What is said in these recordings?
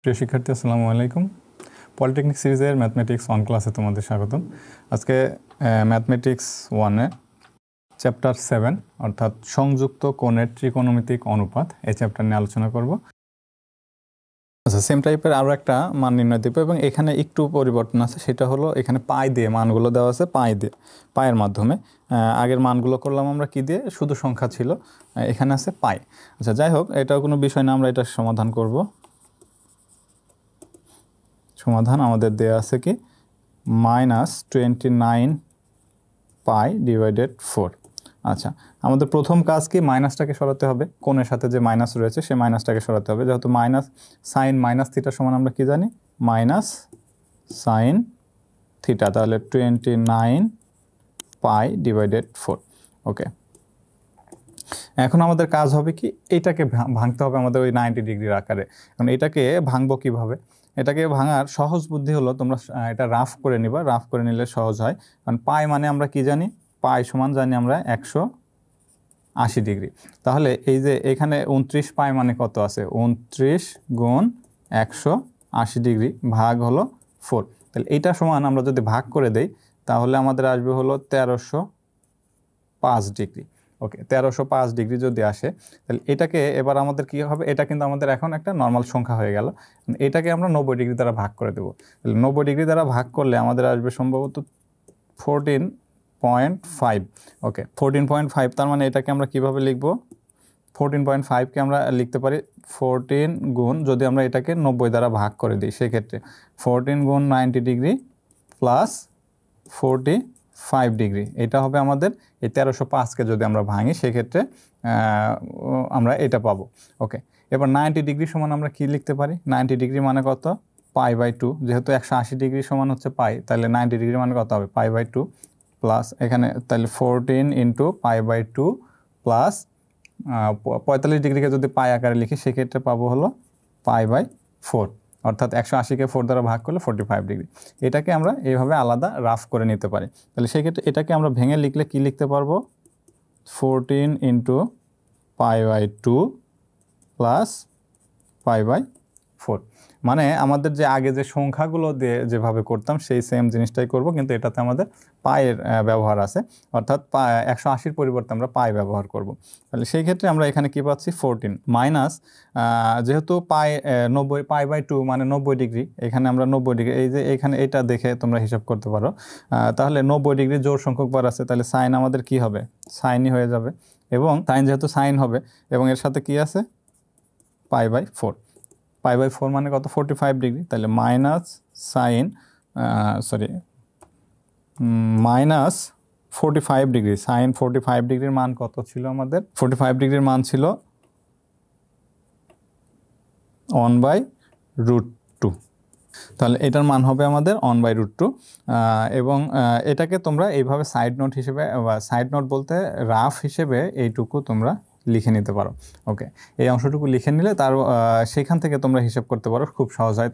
প্রিয় শিক্ষার্থী আসসালামু আলাইকুম। পলিটেকনিক সিরিজের ম্যাথমেটিক্স 1 ক্লাসে তোমাদের স্বাগতম। আজকে ম্যাথমেটিক্স 1-এ চ্যাপ্টার 7 অর্থাৎ সংযুক্ত কোণের ত্রিকোণমিতিক অনুপাত এই চ্যাপ্টার নিয়ে আলোচনা করব। আচ্ছা, সেম টাইপের আরও একটা মান নির্ণয় দেব এবং এখানে একটু পরিবর্তন আছে, সেটা হলো এখানে পাই দিয়ে মানগুলো দেওয়া আছে, পায়ের মাধ্যমে। আগের মানগুলো করলাম আমরা কি দিয়ে, শুধু সংখ্যা ছিল, এখানে আছে পাই। আচ্ছা, যাই হোক, এটাও কোনো বিষয় না, আমরা এটা সমাধান করব। সমাধান আমাদের দেয়া আছে কি -29 পাই ডিভাইডেড 4। আচ্ছা, আমাদের প্রথম কাজ কি, মাইনাসটাকে সরাতে হবে। কোণের সাথে যে মাইনাস রয়েছে সেই মাইনাসটাকে সরাতে হবে। যেহেতু মাইনাস সাইন মাইনাস থিটা সমান আমরা কি জানি, মাইনাস সাইন থিটা, তাহলে 29 পাই ডিভাইডেড 4। ওকে, এখন আমাদের কাজ হবে কি, এইটাকে ভাঙতে হবে আমাদের ওই 90 ডিগ্রির আকারে। এখন এটাকে ভাঙবো কিভাবে? এটাকে ভাঙার সহজ বুদ্ধি হলো, তোমরা এটা রাফ করে নিবা, রাফ করে নিলে সহজ হয়। কারণ পাই মানে আমরা কি জানি, পাই সমান জানি আমরা 180 ডিগ্রি। তাহলে এই যে এখানে 29 পাই মানে কত আছে, 29 গুণ 180 ডিগ্রি ভাগ হলো 4। তাহলে এইটা সমান আমরা যদি ভাগ করে দেই তাহলে আমাদের আসবে হলো 1305 ডিগ্রি। ওকে, 1305 ডিগ্রি যদি আসে তাহলে এটাকে এবার আমাদের কি হবে, এটা কিন্তু আমাদের এখন একটা নর্মাল সংখ্যা হয়ে গেল। এটাকে আমরা 90 ডিগ্রি দ্বারা ভাগ করে দেবো। তাহলে 90 ডিগ্রি দ্বারা ভাগ করলে আমাদের আসবে সম্ভবত 14.5। ওকে, 14.5, তার মানে এটাকে আমরা কিভাবে লিখব, 14.5কে আমরা লিখতে পারি 14 গুণ, যদি আমরা এটাকে 90 দ্বারা ভাগ করে দিই সেক্ষেত্রে 14 গুণ 90 ডিগ্রি প্লাস 45 ডিগ্রি, এটা হবে আমাদের এই 1305কে যদি আমরা ভাঙি সেক্ষেত্রে আমরা এটা পাবো। ওকে, এবার 90 ডিগ্রি সমান আমরা কি লিখতে পারি, 90 ডিগ্রি মানে কত, পাই বাই 2। যেহেতু 180 ডিগ্রি সমান হচ্ছে পাই, তাহলে 90 ডিগ্রি মানে কত হবে, পাই বাই 2 প্লাস এখানে তাহলে 14 ইন্টু পাই বাই 2 প্লাস 45 ডিগ্রিকে যদি পাই আকারে লিখি সেক্ষেত্রে পাবো হলো পাই বাই 4, অর্থাৎ 180কে 4 দ্বারা ভাগ করলে 45 ডিগ্রি। এটাকে আমরা এইভাবে আলাদা রাফ করে নিতে পারি। তাহলে সেক্ষেত্রে এটাকে আমরা ভেঙে লিখলে কি লিখতে পারবো, 14 into pi by 2 plus pi by 4। মানে আমাদের যে আগে যে সংখ্যাগুলো দিয়ে যেভাবে করতাম সেই সেম জিনিসটাই করব, কিন্তু এটাতে আমাদের পায়ের ব্যবহার আছে, অর্থাৎ 180-র পরিবর্তে আমরা পাই ব্যবহার করব। তাহলে সেই ক্ষেত্রে আমরা এখানে কি পাচ্ছি, 14 মাইনাস, যেহেতু পাই 90, পাই বাই 2 মানে 90 ডিগ্রি, এখানে আমরা 90 ডিগ্রি, এই যে এখানে এটা দেখে তোমরা হিসাব করতে পারো। তাহলে 90 ডিগ্রি জোড় সংখ্যক বার আছে, তাহলে সাইন আমাদের কি হবে, সাইনই হয়ে যাবে। এবং সাইন যেহেতু সাইন হবে এবং এর সাথে কি আছে, পাই বাই 4। পাই বাই 4 মানে কত, 45 ডিগ্রি। তাহলে minus sine minus 45 degree, sine 45 ডিগ্রির মান কত ছিল আমাদের, 45 ডিগ্রির মান ছিল 1/√2। তাহলে এটার মান হবে আমাদের 1/√2। এবং এটাকে তোমরা এইভাবে সাইড নোট হিসেবে, সাইড নোট বলতে রাফ হিসেবে এইটুকু তোমরা লিখে নিতে পারো। ওকে, এই অংশটুকু লিখে নিলে তার সেখান থেকে তোমরা হিসাব করতে পারো, খুব সহজ হয়।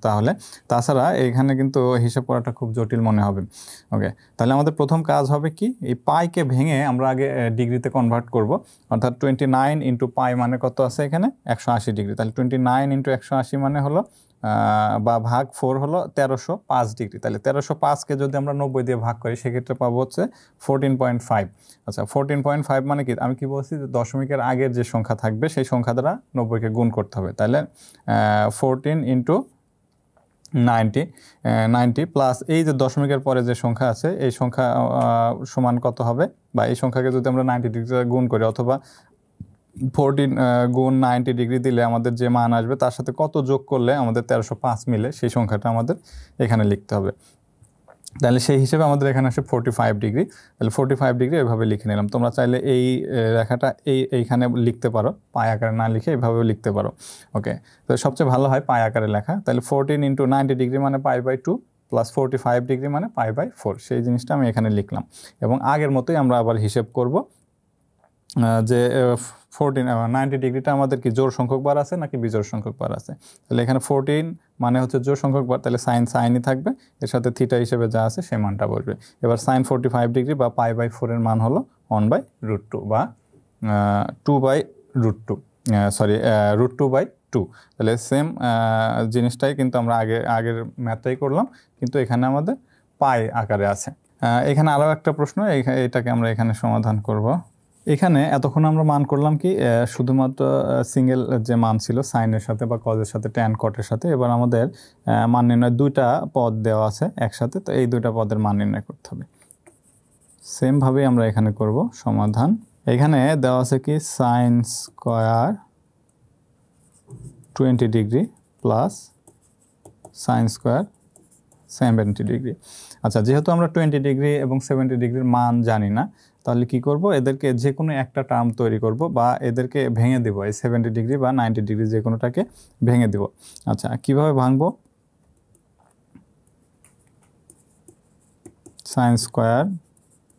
তাহলে তাছাড়া এখানে কিন্তু হিসাব করাটা খুব জটিল মনে হবে। ওকে, তাহলে আমাদের প্রথম কাজ হবে কি, এই পাইকে ভেঙে আমরা আগে ডিগ্রিতে কনভার্ট করব, অর্থাৎ 29 ইন্টু পাই মানে কত আছে এখানে, 180 ডিগ্রি। তাহলে 29 ইন্টু 180 মানে হলো বা ভাগ 4 হলো 1305 ডিগ্রি। তাহলে 1305কে যদি আমরা 90 দিয়ে ভাগ করি সেক্ষেত্রে পাবো হচ্ছে 14.5। আচ্ছা, 14.5 মানে কি, আমি কি বলছি, যে দশমিকের আগের যে সংখ্যা থাকবে সেই সংখ্যা দ্বারা 90কে গুণ করতে হবে। তাহলে 14 ইন্টু 90 প্লাস এই যে দশমিকের পরে যে সংখ্যা আছে এই সংখ্যা সমান কত হবে, বা এই সংখ্যাকে যদি আমরা 90 ডিগ্রি গুণ করি, অথবা 14 গুণ 90 ডিগ্রি দিলে আমাদের যে মান আসবে তার সাথে কত যোগ করলে আমাদের 1305 মিলে, সেই সংখ্যাটা আমাদের এখানে লিখতে হবে। তাহলে সেই হিসেবে আমাদের এখানে আসে 45 ডিগ্রি। তাহলে 45 ডিগ্রি এভাবে লিখে নিলাম। তোমরা চাইলে এই রেখাটা এইখানে লিখতে পারো, পাই আকারে না লিখে এভাবেও লিখতে পারো। ওকে, তো সবচেয়ে ভালো হয় পাই আকারে লেখা। তাহলে 14 ইন্টু 90 ডিগ্রি মানে পাই বাই 2 প্লাস 45 ডিগ্রি মানে পাই বাই 4, সেই জিনিসটা আমি এখানে লিখলাম। এবং আগের মতোই আমরা আবার হিসেব করব যে 90 ডিগ্রিটা আমাদের কি জোড় সংখ্যক বার আছে নাকি বিজোড় সংখ্যক বার আছে। তাহলে এখানে 14 মানে হচ্ছে জোড় সংখ্যক বার, তাহলে সাইনই থাকবে, এর সাথে থিটা হিসেবে যা আছে সেই মানটা বসবে। এবার সাইন 45 ডিগ্রি বা পাই বাই 4 এর মান হলো 1/√2 বা √2/2 টু। তাহলে সেম জিনিসটাই কিন্তু আমরা আগের ম্যাথটাই করলাম, কিন্তু এখানে আমাদের পাই আকারে আছে। এখানে আরও একটা প্রশ্ন, এটাকে আমরা এখানে সমাধান করব। এখানে এতক্ষণ আমরা মান করলাম কি শুধুমাত্র সিঙ্গেল যে মান ছিল সাইনের সাথে বা কজের সাথে, ট্যান কটের সাথে। এবার আমাদের মান নির্ণয় দুইটা পদ দেওয়া আছে একসাথে, তো এই দুইটা পদের মান নির্ণয় করতে হবে। সেমভাবে আমরা এখানে করব সমাধান। এখানে দেওয়া আছে কি sine square 20 degree plus sine square 70 degree. আচ্ছা, যেহেতু আমরা 20 ডিগ্রি এবং 70 ডিগ্রির মান জানি না, তাহলে কি করব, এদেরকে যে কোনো একটা টার্ম তৈরি করব বা এদেরকে ভেঙে দেব, এই 70 ডিগ্রি বা 90 ডিগ্রি যে কোনোটাকে ভেঙে দেব। আচ্ছা, কিভাবে ভাঙবো? সাইন স্কয়ার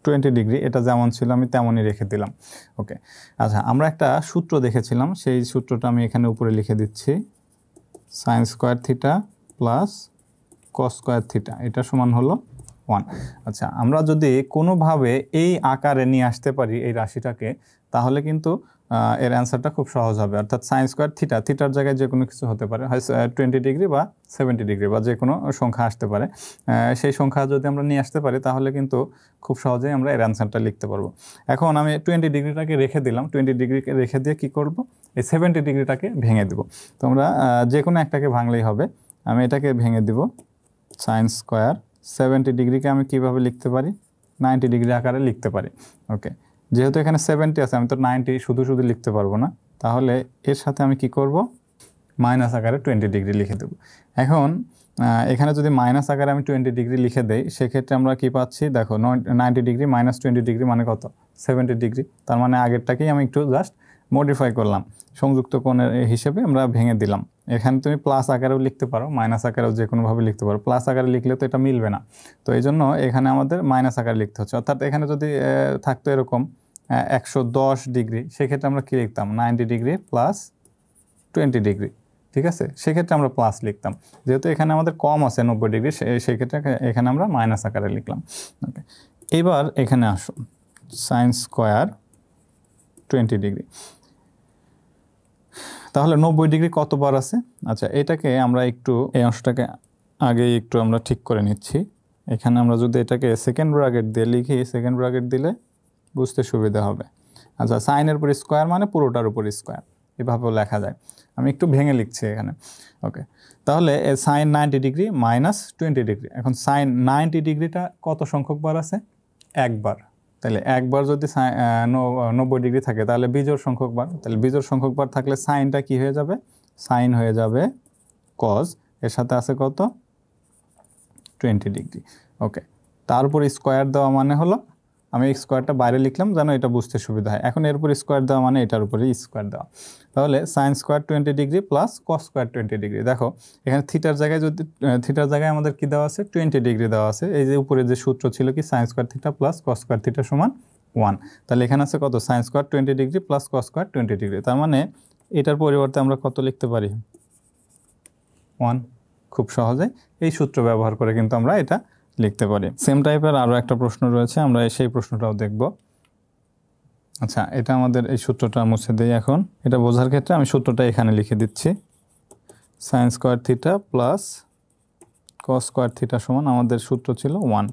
20 ডিগ্রি এটা যেমন ছিল আমি তেমনই রেখে দিলাম। ওকে, আচ্ছা, আমরা একটা সূত্র দেখেছিলাম, সেই সূত্রটা আমি এখানে উপরে লিখে দিচ্ছি। Sine square theta plus cos square theta এটা সমান হলো 1। আচ্ছা, আমরা যদি কোনোভাবে এই আকারে নিয়ে আসতে পারি এই রাশিটাকে, তাহলে কিন্তু এর অ্যান্সারটা খুব সহজ হবে। অর্থাৎ সাইন স্কয়ার থিটার জায়গায় যে কোনো কিছু হতে পারে, হয় 20 ডিগ্রি বা 70 ডিগ্রি বা যে কোনো সংখ্যা আসতে পারে। সেই সংখ্যা যদি আমরা নিয়ে আসতে পারি তাহলে কিন্তু খুব সহজেই আমরা এর অ্যান্সারটা লিখতে পারবো। এখন আমি 20 ডিগ্রিটাকে রেখে দিলাম, 20 ডিগ্রিকে রেখে দিয়ে কি করব, এই 70 ডিগ্রিটাকে ভেঙে দেব। তোমরা যে কোনো একটাকে ভাঙলেই হবে। আমি এটাকে ভেঙে দিব। সাইন স্কয়ার 70 ডিগ্রিকে আমি কিভাবে লিখতে পারি, 90 ডিগ্রি আকারে লিখতে পারি। ওকে, যেহেতু এখানে 70 আছে, আমি তো 90 শুধু লিখতে পারবো না, তাহলে এর সাথে আমি কি করব, মাইনাস আকারে 20 ডিগ্রি লিখে দেব। এখন এখানে যদি মাইনাস আকারে আমি 20 ডিগ্রি লিখে দেই, সেক্ষেত্রে আমরা কি পাচ্ছি দেখো, 90 ডিগ্রি মাইনাস 20 ডিগ্রি মানে কত, 70 ডিগ্রি। তার মানে আগেরটাকেই আমি একটু জাস্ট মডিফাই করলাম, সংযুক্ত কোণের হিসেবে আমরা ভেঙে দিলাম। এখানে তুমি প্লাস আকারেও লিখতে পারো, মাইনাস আকারেও যে কোনোভাবে লিখতে পারো। প্লাস আকারে লিখলে তো এটা মিলবে না, তো এই জন্য এখানে আমাদের মাইনাস আকারে লিখতে হচ্ছে। অর্থাৎ এখানে যদি থাকতো এরকম 110 ডিগ্রি, সেক্ষেত্রে আমরা কী লিখতাম, 90 ডিগ্রি প্লাস 20 ডিগ্রি, ঠিক আছে, সেক্ষেত্রে আমরা প্লাস লিখতাম। যেহেতু এখানে আমাদের কম আছে 90 ডিগ্রি, সেক্ষেত্রে এখানে আমরা মাইনাস আকারে লিখলাম। ওকে, এবার এখানে আসুন, সাইন স্কয়ার 20 ডিগ্রি, তাহলে 90 ডিগ্রি কতবার আছে? আচ্ছা, এটাকে আমরা একটু, এই অংশটাকে আগেই একটু আমরা ঠিক করে নিচ্ছি। এখানে আমরা যদি এটাকে সেকেন্ড ব্র্যাকেট দিয়ে লিখি, সেকেন্ড ব্র্যাকেট দিলে বুঝতে সুবিধা হবে। আচ্ছা, সাইনের উপর স্কোয়ার মানে পুরোটার উপর স্কোয়ার, এভাবেও লেখা যায়। আমি একটু ভেঙে লিখছি এখানে। ওকে, তাহলে সাইন 90 ডিগ্রি মাইনাস 20 ডিগ্রি। এখন সাইন 90 ডিগ্রিটা কত সংখ্যক বার আছে? একবার। তাহলে একবার যদি 90 ডিগ্রি থাকে তাহলে বিজোড় সংখ্যক বার, তাহলে বিজোড় সংখ্যক বার থাকলে সাইনটা কি হয়ে যাবে, সাইন হয়ে যাবে কজ, এর সাথে আছে কত, 20 ডিগ্রি। ওকে, তার উপর স্কোয়ার দেওয়া মানে হলো, আমি স্কোয়ারটা বাইরে লিখলাম যেন এটা বুঝতে সুবিধা হয়। এখন এর উপর স্কোয়ার দেওয়া মানে এটার উপরে স্কোয়ার দেওয়া, তাহলে sine square 20 degree plus cos square 20 degree. দেখো এখানে থিটার জায়গায় যদি, থিটার জায়গায় আমাদের কি দেওয়া আছে, 20 ডিগ্রি দেওয়া আছে। এই যে উপরে যে সূত্র ছিল কি, sine square theta plus cos square theta সমান 1। তাহলে এখানে আছে কত, sine square 20 degree plus cos square 20 degree. তার মানে এটার পরিবর্তে আমরা কত লিখতে পারি, 1। খুব সহজে এই সূত্র ব্যবহার করে কিন্তু আমরা এটা লিখতে পারি। সেম টাইপের আরও একটা প্রশ্ন রয়েছে, আমরা সেই প্রশ্নটাও দেখব। আচ্ছা, এটা আমাদের এই সূত্রটা মুছে দিই। এখন এটা বোঝার ক্ষেত্রে আমি সূত্রটা এখানে লিখে দিচ্ছি। Sine square theta plus cos square theta সমান আমাদের সূত্র ছিল 1।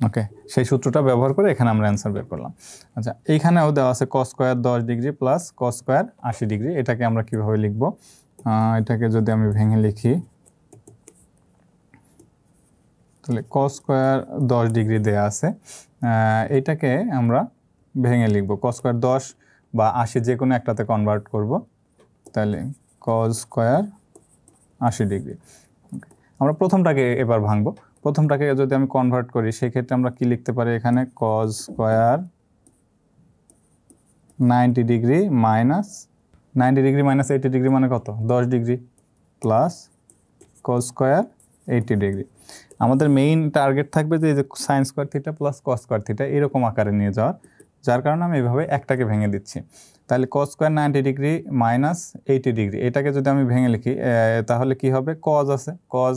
ওকে, সেই সূত্রটা ব্যবহার করে এখানে আমরা অ্যান্সার বের করলাম। আচ্ছা, এইখানেও দেওয়া আছে cos square 10 degree plus cos square 80 degree. এটাকে আমরা কীভাবে লিখব, এটাকে যদি আমি ভেঙে লিখি, তাহলে কস স্কোয়ার 10 ডিগ্রি দেয়া আছে, এইটাকে আমরা ভেঙে লিখব, কস স্কোয়ার 10 বা 80 যে কোনো একটাতে কনভার্ট করব। তাহলে কস স্কোয়ার 80 ডিগ্রি। আমরা প্রথমটাকে এবার ভাঙব। প্রথমটাকে যদি আমি কনভার্ট করি, সেক্ষেত্রে আমরা কি লিখতে পারি, এখানে cos square 90 degree minus 90 degree minus 80 degree মানে কত, 10 degree plus cos square 80 degree. আমাদের মেইন টার্গেট থাকবে যে sine square theta plus cos square theta এরকম আকারে নিয়ে যাওয়ার, যার কারণে আমি এইভাবে একটাকে ভেঙে দিচ্ছি। তাহলে cos square 90 degree minus 80 degree, এটাকে যদি আমি ভেঙে লিখি তাহলে কি হবে, কজ আছে, কজ,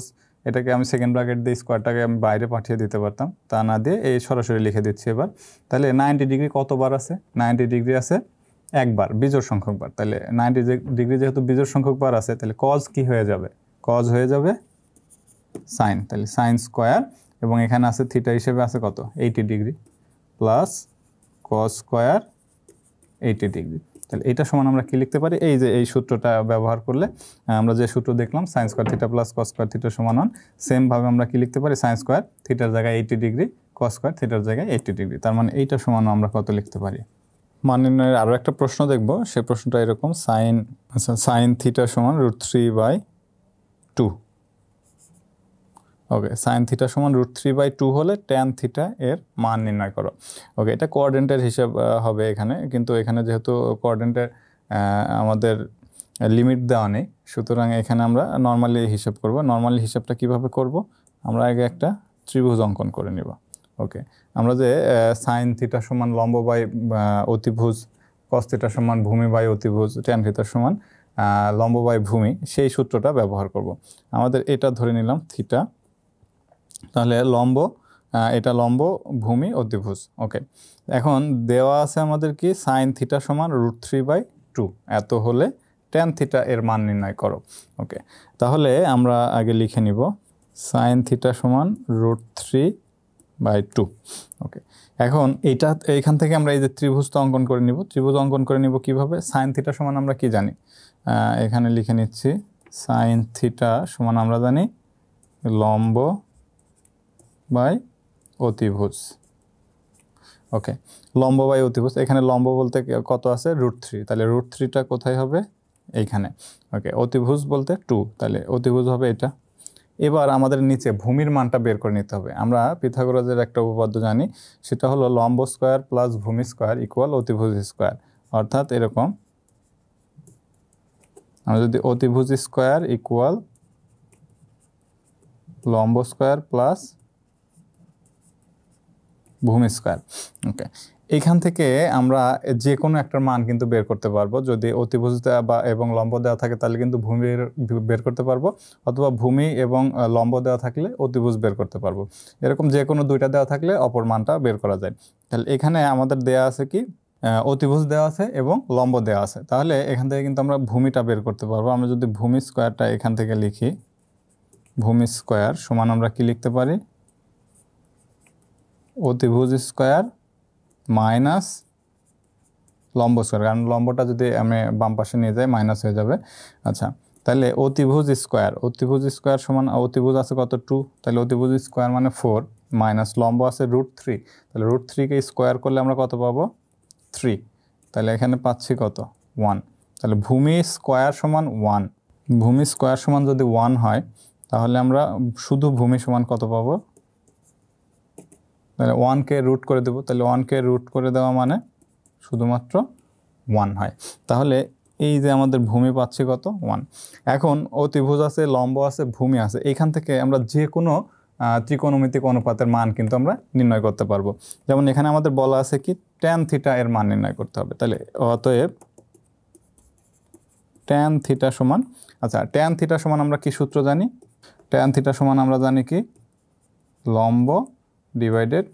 এটাকে আমি সেকেন্ড ব্র্যাকেট দিয়ে স্কোয়ারটাকে আমি বাইরে পাঠিয়ে দিতে পারতাম, তা না দিয়ে এই সরাসরি লিখে দিচ্ছি এবার। তাহলে 90 ডিগ্রি কতবার আছে, 90 ডিগ্রি আছে একবার বিজোড় সংখ্যক বার, তাহলে 90 ডিগ্রি যেহেতু বিজোড় সংখ্যক বার আছে, তাহলে কজ কি হয়ে যাবে, কজ হয়ে যাবে সাইন, তাহলে সাইন স্কোয়ার, এবং এখানে আছে থিটা হিসেবে আছে কত 80 degree plus cos square 80 degree. তাহলে এটা সমান আমরা কি লিখতে পারি, এই যে এই সূত্রটা ব্যবহার করলে আমরা যে সূত্র দেখলাম sine square theta plus cos square theta সমান 1, সেমভাবে আমরা কি লিখতে পারি সাইন স্কোয়ার থিটার জায়গায় 80 ডিগ্রি কস স্কোয়ার থিটার জায়গায় 80 ডিগ্রি। তার মানে এইটা সমান আমরা কত লিখতে পারি। মান নির্ণয়ের আরও একটা প্রশ্ন দেখব, সেই প্রশ্নটা এরকম সাইন থিটা সমান √3/2। ওকে, সাইন থিটা সমান √3/2 হলে ট্যান থিটা এর মান নির্ণয় করো। ওকে, এটা কোঅর্ডিনেটের হিসাব হবে এখানে, কিন্তু এখানে যেহেতু কোঅর্ডিনেটের আমাদের লিমিট দেওয়া নেই, সুতরাং এখানে আমরা নর্মালি হিসাব করব। নর্মালি হিসাবটা কিভাবে করব, আমরা আগে একটা ত্রিভুজ অঙ্কন করে নিব। ওকে, আমরা যে সাইন থিটা সমান লম্ব বাই অতিভুজ, কস থিটা সমান ভূমি বাই অতিভুজ, ট্যান থিটা সমান লম্ব বাই ভূমি, সেই সূত্রটা ব্যবহার করব। আমাদের এটা ধরে নিলাম থিটা, তাহলে লম্ব, এটা লম্ব, ভূমি, অতিভুজ। ওকে, এখন দেওয়া আছে আমাদের কি সাইন থিটা সমান √3/2, এত হলে ট্যান থিটা এর মান নির্ণয় করো। ওকে, তাহলে আমরা আগে লিখে নিব সাইন থিটা সমান √3/2। ওকে, এখন এইখান থেকে আমরা এই যে ত্রিভুজটা অঙ্কন করে নিব। ত্রিভুজ অঙ্কন করে নিব কিভাবে, সাইন থিটা সমান আমরা কি জানি, এখানে লিখে নিচ্ছি সাইন থিটা সমান আমরা জানি লম্ব বাই অতিভুজ। ওকে, লম্ব বাই অতিভুজ, এখানে লম্ব বলতে কত আছে √3, তাহলে √3টা কোথায় হবে এইখানে। ওকে, অতিভুজ বলতে 2, তাহলে অতিভুজ হবে এটা। এবার আমাদের নিচে ভূমির মানটা বের করে নিতে হবে। আমরা পিথাগোরাসের একটা উপপাদ্য জানি, সেটা হলো লম্ব স্কোয়ার প্লাস ভূমি স্কোয়ার ইকুয়াল অতিভুজ স্কোয়ার। অর্থাৎ এরকম, আমরা যদি অতিভুজ স্কোয়ার ইকুয়াল লম্ব স্কোয়ার প্লাস ভূমি স্কোয়ার। ওকে, এইখান থেকে আমরা যে কোনো একটার মান কিন্তু বের করতে পারবো। যদি অতিভুজ দেওয়া বা এবং লম্ব দেওয়া থাকে তাহলে কিন্তু ভূমি বের করতে পারবো, অথবা ভূমি এবং লম্ব দেওয়া থাকলে অতিভুজ বের করতে পারবো। এরকম যে কোনো দুইটা দেওয়া থাকলে অপর মানটা বের করা যায়। তাহলে এখানে আমাদের দেওয়া আছে কি, অতিভুজ দেওয়া আছে এবং লম্ব দেওয়া আছে, তাহলে এখান থেকে কিন্তু আমরা ভূমিটা বের করতে পারবো। আমরা যদি ভূমি স্কোয়ারটা এখান থেকে লিখি, ভূমি স্কোয়ার সমান আমরা কি লিখতে পারি, অতিভুজ স্কোয়ার মাইনাস লম্ব স্কোয়ার, কারণ লম্বটা যদি আমি বাম পাশে নিয়ে যাই মাইনাস হয়ে যাবে। আচ্ছা, তাহলে অতিভুজ স্কোয়ার সমান, অতিভুজ আছে কত 2, তাহলে অতিভুজ স্কোয়ার মানে 4, মাইনাস লম্ব আছে √3, তাহলে √3কে স্কোয়ার করলে আমরা কত পাবো 3, তাহলে এখানে পাচ্ছি কত 1। তাহলে ভূমি স্কোয়ার সমান 1, ভূমি স্কোয়ার সমান যদি 1 হয় তাহলে আমরা শুধু ভূমি সমান কত পাবো, তাহলে 1কে রুট করে দেবো, তাহলে 1কে রুট করে দেওয়া মানে শুধুমাত্র 1 হয়। তাহলে এই যে আমাদের ভূমি পাচ্ছি কত 1। এখন অতিভুজ আছে, লম্ব আছে, ভূমি আছে, এইখান থেকে আমরা যে কোনো ত্রিকোণমিতিক অনুপাতের মান কিন্তু আমরা নির্ণয় করতে পারবো। যেমন এখানে আমাদের বলা আছে কি ট্যান থিটা এর মান নির্ণয় করতে হবে। তাহলে অতএব ট্যান থিটা সমান, আচ্ছা ট্যান থিটা সমান আমরা কি সূত্র জানি, ট্যান থিটা সমান আমরা জানি কি লম্ব ডিভাইডেড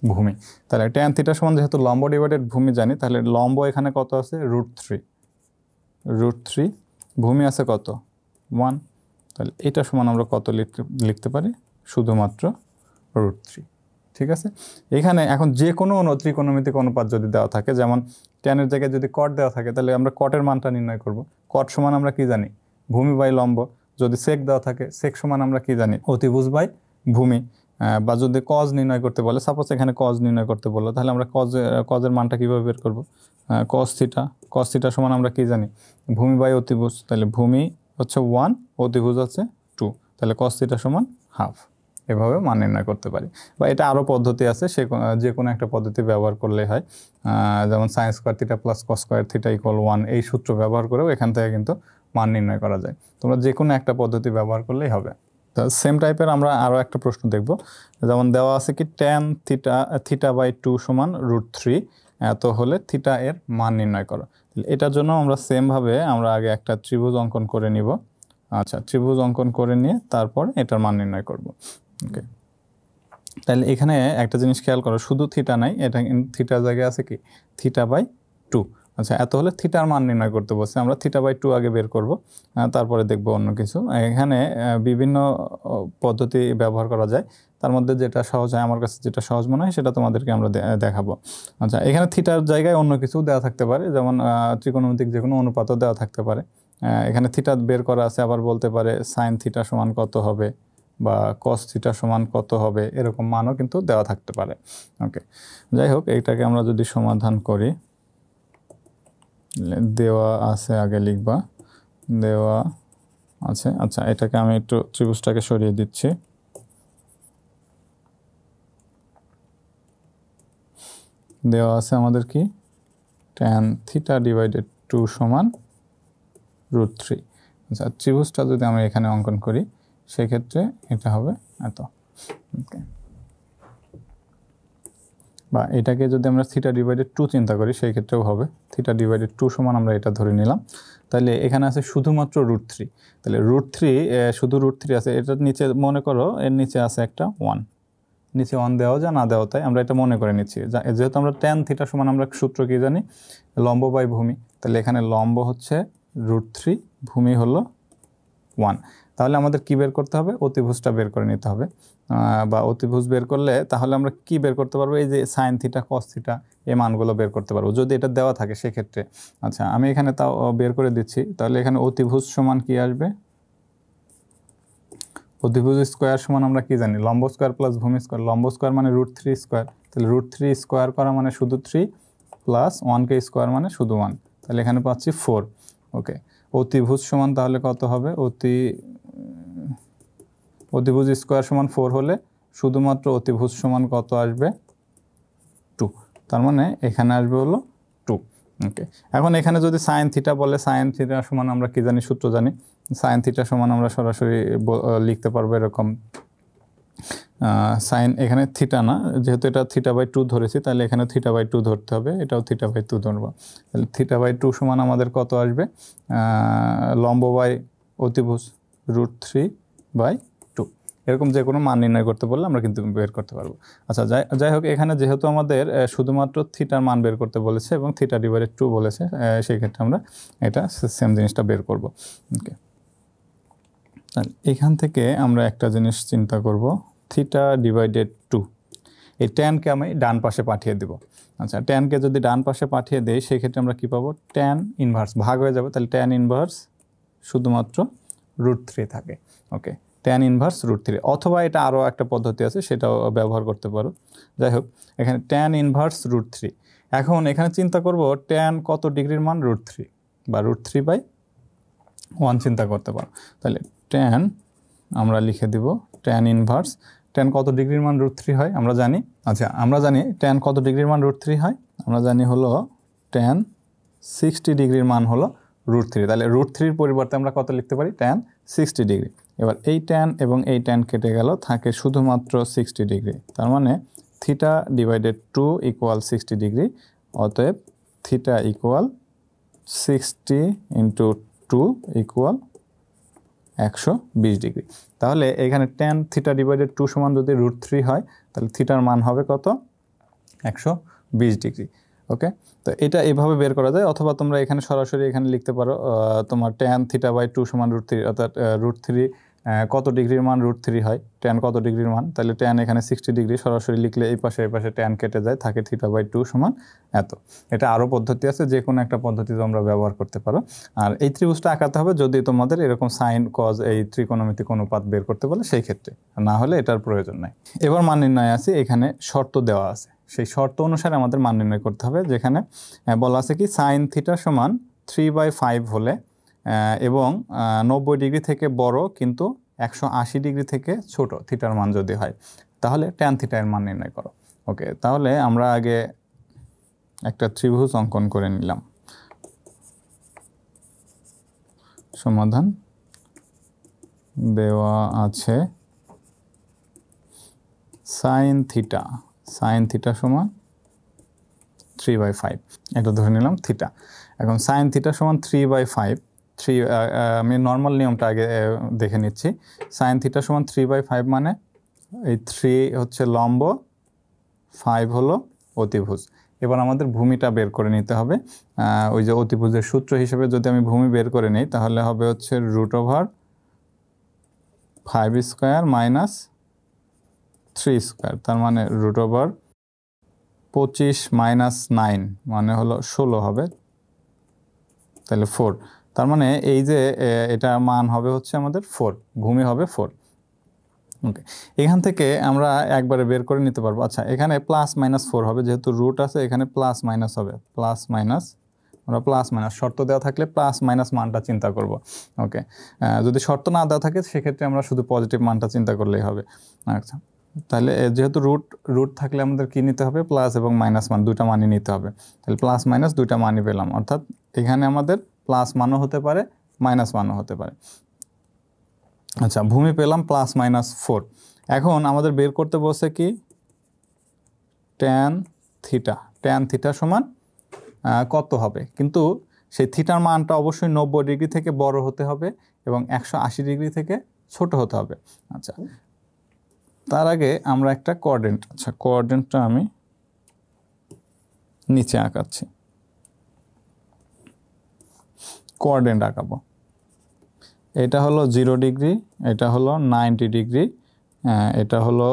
ভূমি। তাহলে ট্যান থিটা সমান যেহেতু লম্ব ডিভাইডেড ভূমি জানি, তাহলে লম্ব এখানে কত আছে √3, ভূমি আছে কত 1, তাহলে এটা সমান আমরা কত লিখতে পারি, শুধুমাত্র √3। ঠিক আছে, এখানে এখন যে কোনো ত্রিকোণমিতিক অনুপাত যদি দেওয়া থাকে, যেমন ট্যানের জায়গায় যদি কট দেওয়া থাকে তাহলে আমরা কটের মানটা নির্ণয় করব। কট সমান আমরা কি জানি ভূমি বাই লম্ব। যদি সেক দেওয়া থাকে সেক সমান আমরা কি জানি অতিভুজ বাই ভূমি। বা যদি কজ নির্ণয় করতে বলে, সাপোজ এখানে কজ নির্ণয় করতে বললো, তাহলে আমরা কজের মানটা কীভাবে বের করব, কস থিটা সমান আমরা কি জানি ভূমি বাই অতিভুজ। তাহলে ভূমি হচ্ছে 1, অতিভুজ আছে 2, তাহলে কস থিটা সমান হাফ। এভাবে মান নির্ণয় করতে পারি। বা এটা আরও পদ্ধতি আছে, যে কোনো একটা পদ্ধতি ব্যবহার করলেই হয়। যেমন sine square theta plus cos square theta equal 1, এই সূত্র ব্যবহার করেও এখান থেকে কিন্তু মান নির্ণয় করা যায়। তোমরা যে কোনো একটা পদ্ধতি ব্যবহার করলেই হবে। তো সেম টাইপের আমরা আরও একটা প্রশ্ন দেখব, যেমন দেওয়া আছে কি ট্যান থিটা/2 সমান √3, এত হলে থিটা এর মান নির্ণয় করো। এটার জন্য আমরা সেমভাবে আমরা আগে একটা ত্রিভুজ অঙ্কন করে নিব। আচ্ছা, ত্রিভুজ অঙ্কন করে নিয়ে তারপর এটার মান নির্ণয় করব। ওকে, তাহলে এখানে একটা জিনিস খেয়াল করো, শুধু থিটা নাই, এটা থিটার জায়গায় আছে কি থিটা/2, টু। আচ্ছা, এত হলে থিটার মান নির্ণয় করতে বলছে, আমরা θ/2 আগে বের করব, তারপরে দেখব অন্য কিছু। এখানে বিভিন্ন পদ্ধতি ব্যবহার করা যায়, তার মধ্যে যেটা সহজ হয়, আমার কাছে যেটা সহজ মনে হয় সেটা তোমাদেরকে আমরা দেখাবো। আচ্ছা, এখানে থিটার জায়গায় অন্য কিছু দেওয়া থাকতে পারে, যেমন ত্রিকোণমিতিক যে কোনো অনুপাতও দেওয়া থাকতে পারে। এখানে থিটা বের করা আছে, আবার বলতে পারে সাইন থিটা সমান কত হবে বা কস থিটা সমান কত হবে, এরকম মানও কিন্তু দেওয়া থাকতে পারে। ওকে, যাই হোক, এইটাকে আমরা যদি সমাধান করি, দেওয়া আছে আগে লিখবা, দেওয়া আছে। আচ্ছা, এটাকে আমি একটু ত্রিভুজটাকে সরিয়ে দিচ্ছি। দেওয়া আছে আমাদের কি tan θ/2 সমান √3। আচ্ছা, ত্রিভুজটা যদি আমরা এখানে অঙ্কন করি সেক্ষেত্রে এটা হবে এত। ওকে, বা এটাকে যদি আমরা θ/2 চিন্তা করি সেই ক্ষেত্রেও হবে θ/2 সমান, আমরা এটা ধরে নিলাম। তাহলে এখানে আছে শুধুমাত্র √3, তাহলে √3 শুধু √3 আছে, এটার নিচে মনে করো এর নিচে আছে একটা 1, নিচে 1 দেওয়া যা না দেওয়া তাই আমরা এটা মনে করে নিচ্ছি। যেহেতু আমরা tan θ সমান আমরা সূত্র কি জানি, লম্ব বাই ভূমি, তাহলে এখানে লম্ব হচ্ছে √3, ভূমি হলো 1। তাহলে আমাদের কি বের করতে হবে, অতিভুজটা বের করে নিতে হবে, বা অতিভুজ বের করলে তাহলে আমরা কি বের করতে পারবো, এই যে সাইন থিটা কস থিটা এই মানগুলো বের করতে পারবো যদি এটা দেওয়া থাকে সেক্ষেত্রে। আচ্ছা, আমি এখানে তাও বের করে দিচ্ছি। তাহলে এখানে অতিভুজ সমান কি আসবে, অতিভুজ স্কোয়ার সমান আমরা কি জানি, লম্ব স্কোয়ার প্লাস ভূমি স্কোয়ার। লম্ব স্কোয়ার মানে √3 স্কোয়ার, তাহলে √3 স্কোয়ার করা মানে শুধু 3 প্লাস 1কে স্কোয়ার মানে শুধু 1, তাহলে এখানে পাচ্ছি 4। ওকে, অতিভুজ সমান তাহলে কত হবে, অতিভুজ স্কোয়ার সমান 4 হলে শুধুমাত্র অতিভুজ সমান কত আসবে, 2। তার মানে এখানে আসবে হলো 2। ওকে, এখন এখানে যদি সাইন থিটা বলে, সাইন থিটা সমান আমরা কি জানি, সূত্র জানি। সাইন থিটা সমান আমরা সরাসরি লিখতে পারবো এরকম, সাইন এখানে থিটা না, যেহেতু এটা θ/2 ধরেছি তাহলে এখানে θ/2 ধরতে হবে, এটাও θ/2 ধরবো। তাহলে θ/2 সমান আমাদের কত আসবে, লম্ব বাই অতিভুজ √3/2, এরকম যে কোনো মান নির্ণয় করতে বললে আমরা কিন্তু বের করতে পারবো। আচ্ছা, যাই হোক, এখানে যেহেতু আমাদের শুধুমাত্র থিটার মান বের করতে বলেছে এবং θ/2 বলেছে, সেই ক্ষেত্রে আমরা এটা সেম জিনিসটা বের করব। ওকে, এখান থেকে আমরা একটা জিনিস চিন্তা করব, θ/2, এই ট্যানকে আমি ডান পাশে পাঠিয়ে দেব। আচ্ছা, ট্যানকে যদি ডান পাশে পাঠিয়ে দেই সেক্ষেত্রে আমরা কি পাবো, ট্যান ইনভার্স ভাগ হয়ে যাবে, তাহলে ট্যান ইনভার্স শুধুমাত্র √3 থাকে। ওকে, ট্যান ইনভার্স √3, অথবা এটা আরও একটা পদ্ধতি আছে সেটাও ব্যবহার করতে পারো। যাই হোক, এখানে ট্যান ইনভার্স √3। এখন এখানে চিন্তা করব ট্যান কত ডিগ্রির মান, √3 বা √3/1 চিন্তা করতে পারো। তাহলে ট্যান আমরা লিখে দিব ট্যান ইনভার্স, ট্যান কত ডিগ্রির মান √3 হয় আমরা জানি। আচ্ছা, আমরা জানি ট্যান কত ডিগ্রির মান √3 হয়, আমরা জানি হলো ট্যান 60 ডিগ্রির মান হলো √3। তাহলে √3-র পরিবর্তে আমরা কত লিখতে পারি, ট্যান 60 ডিগ্রি। এবার এই ট্যান এবং এই ট্যান কেটে গেল, থাকে শুধুমাত্র 60 ডিগ্রি। তার মানে θ/2 = 60 ডিগ্রি, অতএব θ = 60 × 2 = 120 ডিগ্রি। তাহলে এখানে tan θ/2 সমান যদি √3 হয় তাহলে থিটার মান হবে কত, 120 ডিগ্রি। ওকে, তো এটা এভাবে বের করা যায়, অথবা তোমরা এখানে সরাসরি এখানে লিখতে পারো তোমার tan θ/2 সমান √3, অর্থাৎ √3 কত ডিগ্রির মান √3 হয়, ট্যান কত ডিগ্রির মান, তাহলে ট্যান এখানে 60 ডিগ্রি, সরাসরি লিখলে এই পাশে ট্যান কেটে যায়, থাকে θ/2 সমান এত। এটা আরও পদ্ধতি আছে, যে কোনো একটা পদ্ধতি তোমরা ব্যবহার করতে পারো। আর এই ত্রিভুজটা আঁকাতে হবে যদি তোমাদের এরকম সাইন কজ এই ত্রিকোণমিতিক অনুপাত বের করতে বলে সেই ক্ষেত্রে, না হলে এটার প্রয়োজন নাই। এবার মান নির্ণয় আছে, এখানে শর্ত দেওয়া আছে, সেই শর্ত অনুসারে আমাদের মান নির্ণয় করতে হবে। যেখানে বলা আছে কি, সাইন থিটা সমান 3/5 হলে এবং 90 ডিগ্রি থেকে বড় কিন্তু 180 ডিগ্রি থেকে ছোট থিটার মান যদি হয় তাহলে ট্যান থিটা এর মান নির্ণয় করো। ওকে, তাহলে আমরা আগে একটা ত্রিভুজ অঙ্কন করে নিলাম। সমাধান দেওয়া আছে সাইন থিটা সমান 3/5, এটা ধরে নিলাম থিটা। এখন সাইন থিটা সমান 3/5, আমি নর্মাল নিয়মটা আগে দেখে নিচ্ছি। সাইন থিটা সমান 3/5 মানে এই 3 হচ্ছে লম্ব, 5 হলো অতিভুজ। এবার আমাদের ভূমিটা বের করে নিতে হবে। ওই যে অতিভুজের সূত্র হিসেবে যদি আমি ভূমি বের করে নিই তাহলে হবে হচ্ছে √5² মাইনাস 3² তার মানে √25 মাইনাস 9 মানে হলো 16 হবে, তাহলে 4। তার মানে এই যে এটা মান হবে হচ্ছে আমাদের 4, ভূমি হবে 4। ওকে, এখান থেকে আমরা একবারে বের করে নিতে পারবো। আচ্ছা, এখানে +-4 হবে, যেহেতু রুট আছে এখানে প্লাস মাইনাস হবে, প্লাস মাইনাস, আমরা প্লাস মাইনাস শর্ত দেওয়া থাকলে প্লাস মাইনাস মানটা চিন্তা করব। ওকে, যদি শর্ত না দেওয়া থাকে সেক্ষেত্রে আমরা শুধু পজিটিভ মানটা চিন্তা করলেই হবে। আচ্ছা, তাহলে যেহেতু রুট থাকলে আমাদের কি নিতে হবে, প্লাস এবং মাইনাস মান দুইটা মানই নিতে হবে। তাহলে প্লাস মাইনাস দুইটা মানই পেলাম, অর্থাৎ এখানে আমাদের প্লাস মানও হতে পারে মাইনাস মানও হতে পারে। আচ্ছা, ভূমি পেলাম +-4। এখন আমাদের বের করতে বলছে কি tan থিটা সমান কত হবে, কিন্তু সেই থিটার মানটা অবশ্যই 90 ডিগ্রি থেকে বড় হতে হবে এবং 180 ডিগ্রি থেকে ছোট হতে হবে। আচ্ছা, তার আগে আমরা একটা কোঅর্ডিনেট, আচ্ছা কোঅর্ডিনেটটা আমি নিচে আঁকাচ্ছি, কোঅর্ডিনেট আঁকাবো। এটা হলো 0 ডিগ্রি, এটা হলো 90 ডিগ্রি, এটা হলো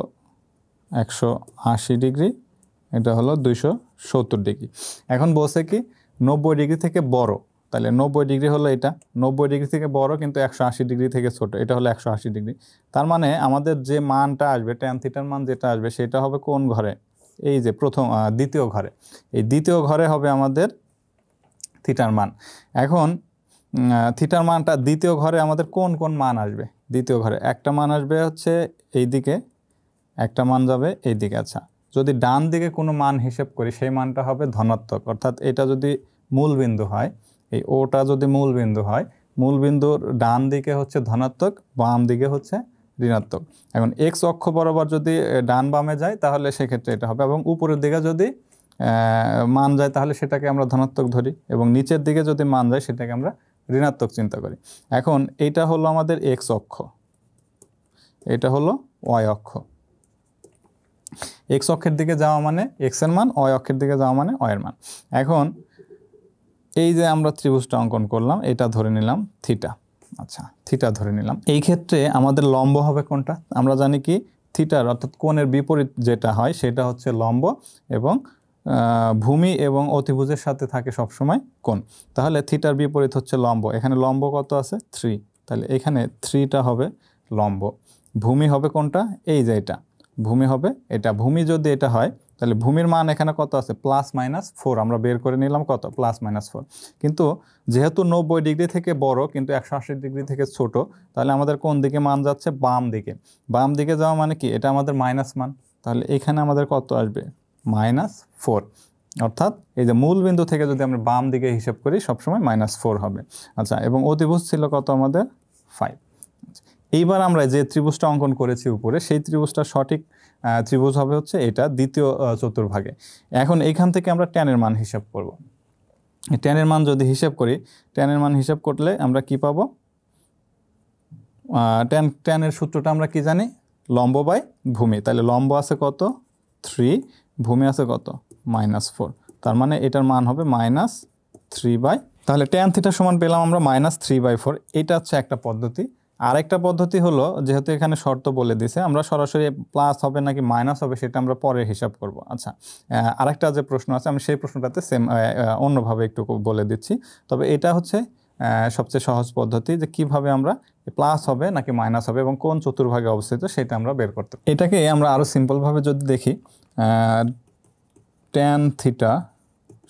180 ডিগ্রি, এটা হলো 270 ডিগ্রি। এখন বলছে কি 90 ডিগ্রি থেকে বড়, তাহলে 90 ডিগ্রি হলো এটা, 90 ডিগ্রি থেকে বড় কিন্তু 180 ডিগ্রি থেকে ছোট, এটা হলো 180 ডিগ্রি। তার মানে আমাদের যে মানটা আসবে, ট্যান থিটার মান যেটা আসবে সেটা হবে কোন ঘরে, এই যে দ্বিতীয় ঘরে, এই দ্বিতীয় ঘরে হবে আমাদের থিটার মান। এখন থিটার মানটা দ্বিতীয় ঘরে আমাদের কোন কোন মান আসবে, দ্বিতীয় ঘরে একটা মান আসবে হচ্ছে এই দিকে, একটা মান যাবে এই দিকে। আচ্ছা, যদি ডান দিকে কোনো মান হিসেব করি সেই মানটা হবে ধনাত্মক, অর্থাৎ এটা যদি মূল বিন্দু হয়, এই ওটা যদি মূল বিন্দু হয়, মূল বিন্দুর ডান দিকে হচ্ছে ধনাত্মক, বাম দিকে হচ্ছে ঋণাত্মক। এখন এক্স অক্ষ বরাবর যদি ডান বামে যায় তাহলে সেক্ষেত্রে এটা হবে, এবং উপরের দিকে যদি মান যায় তাহলে সেটাকে আমরা ধনাত্মক ধরি, এবং নিচের দিকে যদি মান যায় সেটাকে আমরা ঋণাত্মক চিন্তা করি। এখন এইটা হলো আমাদের এক্স অক্ষ, এটা হলো ওয়াই অক্ষ। এক্স অক্ষের দিকে যাওয়া মানে এক্স এর মান, ওয়াই অক্ষের দিকে যাওয়া মানে ওয়াই এর মান। এখন এই যে আমরা ত্রিভুজটা অঙ্কন করলাম, এটা ধরে নিলাম থিটা। আচ্ছা, থিটা ধরে নিলাম। এই ক্ষেত্রে আমাদের লম্ব হবে কোনটা, আমরা জানি কি থিটার অর্থাৎ কোণের বিপরীত যেটা হয় সেটা হচ্ছে লম্ব, এবং ভূমি এবং অতিভুজের সাথে থাকে সবসময় কোণ। তাহলে থিটার বিপরীত হচ্ছে লম্ব, এখানে লম্ব কত আছে 3, তাহলে এখানে 3টা হবে লম্ব। ভূমি হবে কোনটা, এই যে এটা ভূমি হবে, এটা ভূমি যদি এটা হয় তাহলে ভূমির মান এখানে কত আছে +-4, আমরা বের করে নিলাম কত +-4। কিন্তু যেহেতু 90 ডিগ্রি থেকে বড় কিন্তু 180 ডিগ্রি থেকে ছোট, তাহলে আমাদের কোন দিকে মান যাচ্ছে, বাম দিকে। বাম দিকে যাওয়া মানে কি, এটা আমাদের মাইনাস মান, তাহলে এখানে আমাদের কত আসবে -4, অর্থাৎ এই যে মূল বিন্দু থেকে যদি আমরা বাম দিকে হিসাব করি সবসময় -4 হবে। আচ্ছা, এবং অতিভুজ ছিল কত আমাদের 5। এইবার আমরা যে ত্রিভুজটা অঙ্কন করেছি উপরে, সেই ত্রিভুজটা সঠিক ত্রিভুজ হবে হচ্ছে এটা দ্বিতীয় চতুর্ভাগে। এখন এইখান থেকে আমরা ট্যানের মান হিসাব করব। ট্যানের মান যদি হিসাব করি, ট্যানের মান হিসাব করলে আমরা কি পাবো, ট্যানের সূত্রটা আমরা কি জানি, লম্ব বাই ভূমি। তাহলে লম্ব আছে কত 3, ভূমি আছে কত -4, তার মানে এটার মান হবে -3/, তাহলে ট্যান থিটা সমান পেলাম আমরা -3/4। এটা হচ্ছে একটা পদ্ধতি। আরেকটা পদ্ধতি হলো, যেহেতু এখানে শর্ত বলে দিছে, আমরা সরাসরি প্লাস হবে নাকি মাইনাস হবে সেটা আমরা পরে হিসাব করব। আচ্ছা, আরেকটা যে প্রশ্ন আছে আমি সেই প্রশ্নটাতে সেম অন্যভাবে একটু বলে দিচ্ছি। তবে এটা হচ্ছে সবচেয়ে সহজ পদ্ধতি, যে কিভাবে আমরা প্লাস হবে নাকি মাইনাস হবে এবং কোন চতুর্ভাগে অবস্থিত সেটা আমরা বের করতে। এটাকে আমরা আরও সিম্পলভাবে যদি দেখি, ট্যান থিটা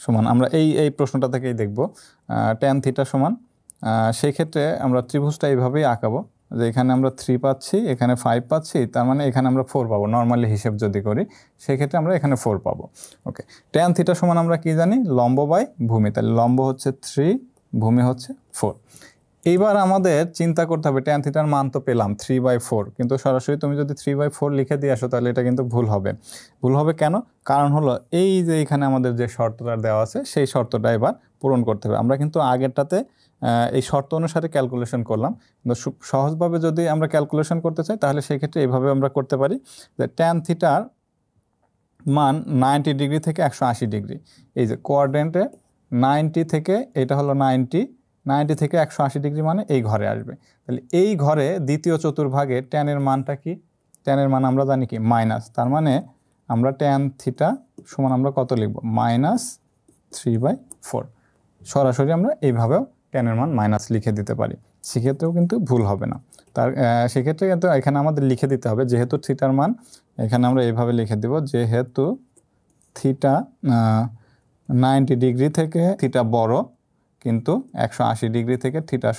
সমান, আমরা এই প্রশ্নটা থেকেই দেখব, ট্যান থিটা সমান, সেই ক্ষেত্রে আমরা ত্রিভুজটা এইভাবেই আঁকাবো, যে এখানে আমরা 3 পাচ্ছি, এখানে 5 পাচ্ছি, তার মানে এখানে আমরা 4 পাবো। নর্মালি হিসেব যদি করি সেক্ষেত্রে আমরা এখানে 4 পাবো। ওকে, ট্যান থিটা সমান আমরা কি জানি, লম্ব বাই ভূমি, তাহলে লম্ব হচ্ছে 3, ভূমি হচ্ছে 4। এইবার আমাদের চিন্তা করতে হবে, ট্যান থিটার মান তো পেলাম 3/4, কিন্তু সরাসরি তুমি যদি 3/4 লিখে দিয়ে আসো তাহলে এটা কিন্তু ভুল হবে। ভুল হবে কেন, কারণ হলো এই যে এখানে আমাদের যে শর্তটা দেওয়া আছে সেই শর্তটা এবার পূরণ করতে হবে। আমরা কিন্তু আগেরটাতে এই শর্ত অনুসারে ক্যালকুলেশন করলাম, কিন্তু সহজভাবে যদি আমরা ক্যালকুলেশন করতে চাই তাহলে সেই ক্ষেত্রে এইভাবে আমরা করতে পারি, যে ট্যান থিটার মান 90 ডিগ্রি থেকে 180 ডিগ্রি। এই যে কোয়াড্রেন্টে 90 থেকে এটা হলো 90 থেকে 180 ডিগ্রি মানে এই ঘরে আসবে। তাহলে এই ঘরে দ্বিতীয় চতুর্ভাগে ট্যানের মানটা কি? ট্যানের মান আমরা জানি কি মাইনাস, তার মানে আমরা ট্যান থিটা সমান আমরা কত লিখব? -3/4। সরাসরি আমরা এইভাবেও ট্যানের মান মাইনাস লিখে দিতে পারি, সেক্ষেত্রেও কিন্তু ভুল হবে না। তার সেক্ষেত্রে কিন্তু এখানে আমাদের লিখে দিতে হবে যেহেতু থিটার মান এখানে আমরা এইভাবে লিখে দেব, যেহেতু থিটা 90 ডিগ্রি থেকে থিটা বড় কিন্তু 180 ডিগ্রি থেকে থিটা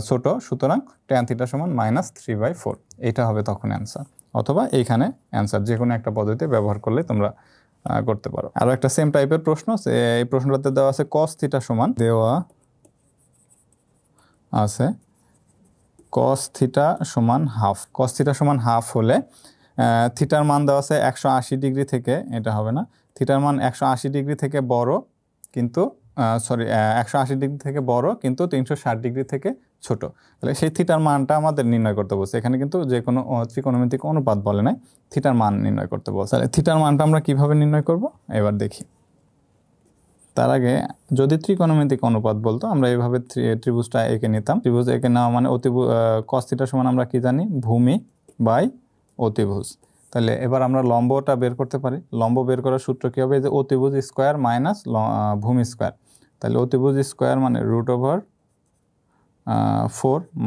ছোট, সুতরাং ট্যান থিটা সমান -3/4। এটা হবে তখন অ্যান্সার, অথবা এইখানে অ্যান্সার যে কোনো একটা পদ্ধতি ব্যবহার করলে তোমরা করতে পারো। আরও একটা সেম টাইপের প্রশ্ন, এই প্রশ্নটাতে দেওয়া আছে cos থিটা সমান, দেওয়া আছে cos থিটা সমান হাফ। cos থিটা সমান হাফ হলে থিটার মান দেওয়া আছে 180 ডিগ্রি থেকে, এটা হবে না, থিটার মান 180 ডিগ্রি থেকে বড় কিন্তু 180 ডিগ্রি থেকে বড় কিন্তু 360 ডিগ্রি থেকে ছোট। তাহলে সেই থিটার মানটা আমাদের নির্ণয় করতে বলছে। এখানে কিন্তু যে কোনো ত্রিকোণমিতিক অনুপাত বলে নাই, থিটার মান নির্ণয় করতে বলছে। তাহলে থিটার মানটা আমরা কিভাবে নির্ণয় করব এবার দেখি। তার আগে যদি ত্রিকোণমিতিক অনুপাত বলতো আমরা এইভাবে ত্রিভুজটা এঁকে নিতাম। ত্রিভুজ এঁকে নেওয়া মানে cos থিটা সমান আমরা কি জানি? ভূমি বাই অতিভুজ। তাহলে এবার আমরা লম্বটা বের করতে পারি। লম্ব বের করার সূত্র কী হবে? যে অতিভুজ স্কোয়ার মাইনাস ভূমি স্কোয়ার। তাহলে অতিভুজ স্কোয়ার মানে √4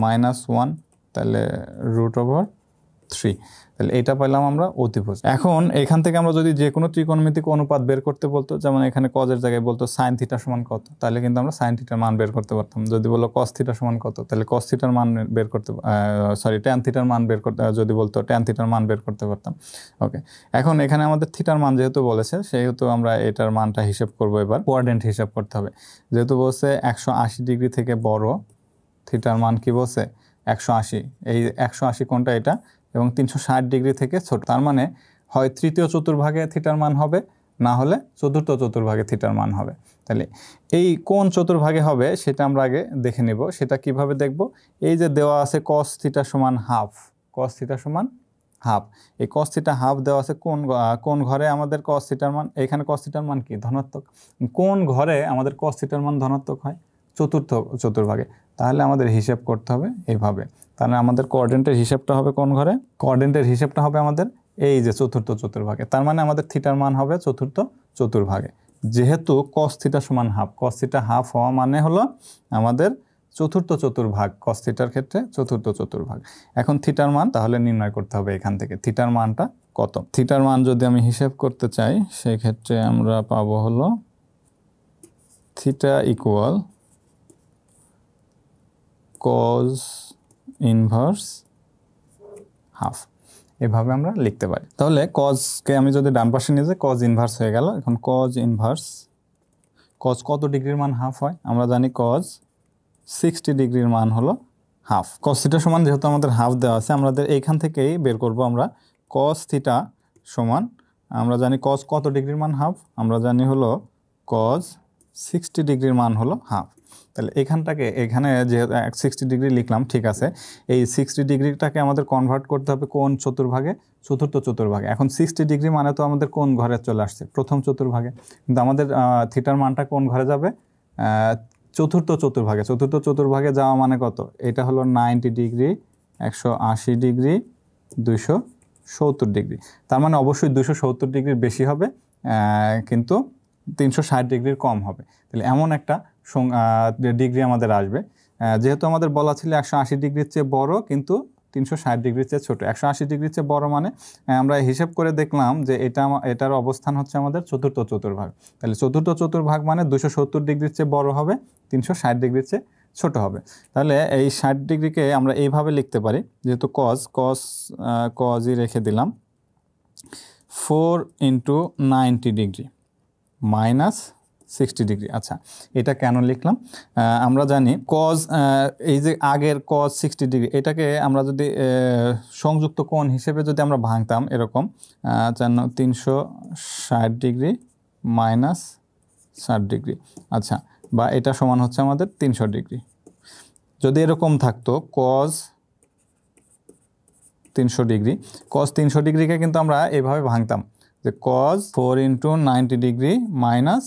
-1, তাহলে √3। তাহলে এটা পাইলাম আমরা অতিভুজ। এখন এখান থেকে আমরা যদি যে কোনো ত্রিকোণমিতিক অনুপাত বের করতে বলতো, যেমন এখানে কজের জায়গায় বলতো সাইন থিটা সমান কত, তাহলে কিন্তু আমরা সাইন থিটার মান বের করতে পারতাম। যদি বলো কস থিটা সমান কত, তাহলে কস থিটার মান বের করতে ট্যান থিটার মান বের করতে, যদি বলতো ট্যান থিটার মান বের করতে পারতাম। ওকে, এখন এখানে আমাদের থিটার মান যেহেতু বলেছে সেহেতু আমরা এটার মানটা হিসেব করব। এবার কোয়াড্রেন্ট হিসাব করতে হবে। যেহেতু বলছে 180 ডিগ্রি থেকে বড়, থিটার মান কি বলছে? 180। এই 180 কোনটা? এটা। এবং 360 ডিগ্রি থেকে ছোট, তার মানে হয় তৃতীয় চতুর্ভাগে থিটার মান হবে, না হলে চতুর্থ চতুর্ভাগে থিটার মান হবে। তাহলে এই কোন চতুর্ভাগে হবে সেটা আমরা আগে দেখে নিব। সেটা কিভাবে দেখব? এই যে দেওয়া আছে cos থিটা সমান হাফ, cos থিটা সমান হাফ, এই cos থিটা হাফ দেওয়া আছে কোন ঘরে আমাদের cos থিটার মান? এখানে cos থিটার মান কি? ধনাত্মক। কোন ঘরে আমাদের cos থিটার মান ধনাত্মক হয়? চতুর্থ চতুর্ভাগে। তাহলে আমাদের হিসাব করতে হবে এইভাবে। তাহলে আমাদের কোঅর্ডিনেটের হিসাবটা হবে কোন ঘরে? কোঅর্ডিনেটের হিসাবটা হবে আমাদের এই যে চতুর্থ চতুর্ভাগে। তার মানে আমাদের থিটার মান হবে চতুর্থ চতুর্ভাগে। যেহেতু cos থিটা সমান হাফ, cos থিটা হাফ হওয়া মানে হলো আমাদের চতুর্থ চতুর্ভাগ, cos থিটার ক্ষেত্রে চতুর্থ চতুর্ভাগ। এখন থিটার মান তাহলে নির্ণয় করতে হবে এখান থেকে থিটার মানটা কত। থিটার মান যদি আমি হিসাব করতে চাই সেই ক্ষেত্রে আমরা পাবো হলো theta equal cos inverse half, এভাবে আমরা লিখতে পারি। তাহলে cosকে আমি যদি ডান পাশে নিয়ে যাই, cos ইনভার্স হয়ে গেল। এখন cos ইনভার্স, cos কত ডিগ্রির মান হাফ হয়? আমরা জানি cos 60 ডিগ্রির মান হলো হাফ। cos থিটা সমান যেহেতু আমাদের হাফ দেওয়া আছে, আমাদের এইখান থেকেই বের করব আমরা cos থিটা সমান, আমরা জানি cos কত ডিগ্রির মান হাফ? আমরা জানি হলো cos 60 ডিগ্রির মান হলো হাফ। তাহলে এখানে যে 60 ডিগ্রি লিখলাম, ঠিক আছে, এই 60 ডিগ্রিটাকে আমাদের কনভার্ট করতে হবে কোন চতুর্ভাগে? চতুর্থ চতুর্ভাগে। এখন 60 ডিগ্রি মানে তো আমাদের কোন ঘরে চলে আসছে? প্রথম চতুর্ভাগে। কিন্তু আমাদের থিটার মানটা কোন ঘরে যাবে? চতুর্থ চতুর্ভাগে। চতুর্থ চতুর্ভাগে যাওয়া মানে কত? এটা হলো 90 ডিগ্রি, 180 ডিগ্রি, 270 ডিগ্রি। তার মানে অবশ্যই 270 ডিগ্রির বেশি হবে, কিন্তু 360 ডিগ্রির কম হবে। তাহলে এমন একটা ডিগ্রি আমাদের আসবে। যেহেতু আমাদের বলা ছিল 180 ডিগ্রির চেয়ে বড় কিন্তু 360 ডিগ্রির চেয়ে ছোট। 180 ডিগ্রির চেয়ে বড় মানে আমরা হিসাব করে দেখলাম যে এটার অবস্থান হচ্ছে আমাদের চতুর্থ চতুর্ভাগ। তাহলে চতুর্থ চতুর্ভাগ মানে 270 ডিগ্রির চেয়ে বড় হবে, 360 ডিগ্রির চেয়ে ছোট হবে। তাহলে এই 60 ডিগ্রিকে আমরা এইভাবে লিখতে পারি, যেহেতু cosই রেখে দিলাম, 4 × 90 ডিগ্রি মাইনাস 60 ডিগ্রি। আচ্ছা, এটা কেন লিখলাম? আমরা জানি এই যে আগের cos 60 ডিগ্রি, এটাকে আমরা যদি সংযুক্ত কোণ হিসেবে যদি আমরা ভাঙতাম এরকম 360 ডিগ্রি মাইনাস 60 ডিগ্রি, আচ্ছা, বা এটা সমান হচ্ছে আমাদের 300 ডিগ্রি। যদি এরকম থাকতো cos 300 ডিগ্রি, cos 300 ডিগ্রিকে কিন্তু আমরা এভাবে ভাঙতাম, যে cos 4 into 90 degree minus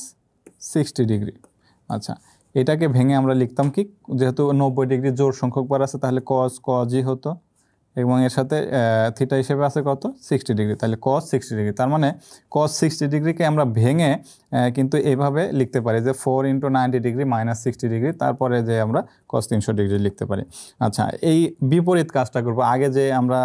60 degree. আচ্ছা, এটাকে ভেঙে আমরা লিখতাম কি, যেহেতু 90 ডিগ্রি জোড় সংখ্যক বার আছে তাহলে কজই হতো, এবং এর সাথে থিটা হিসেবে আছে কত 60 ডিগ্রি, তাহলে কজ 60 ডিগ্রি। তার মানে কজ 60 ডিগ্রিকে আমরা ভেঙে কিন্তু এইভাবে লিখতে পারি যে 4 ইন্টু 90 ডিগ্রি মাইনাস 60 ডিগ্রি, তারপরে যে আমরা কজ 300 ডিগ্রি লিখতে পারি। আচ্ছা, এই বিপরীত কাজটা করব। আগে যে আমরা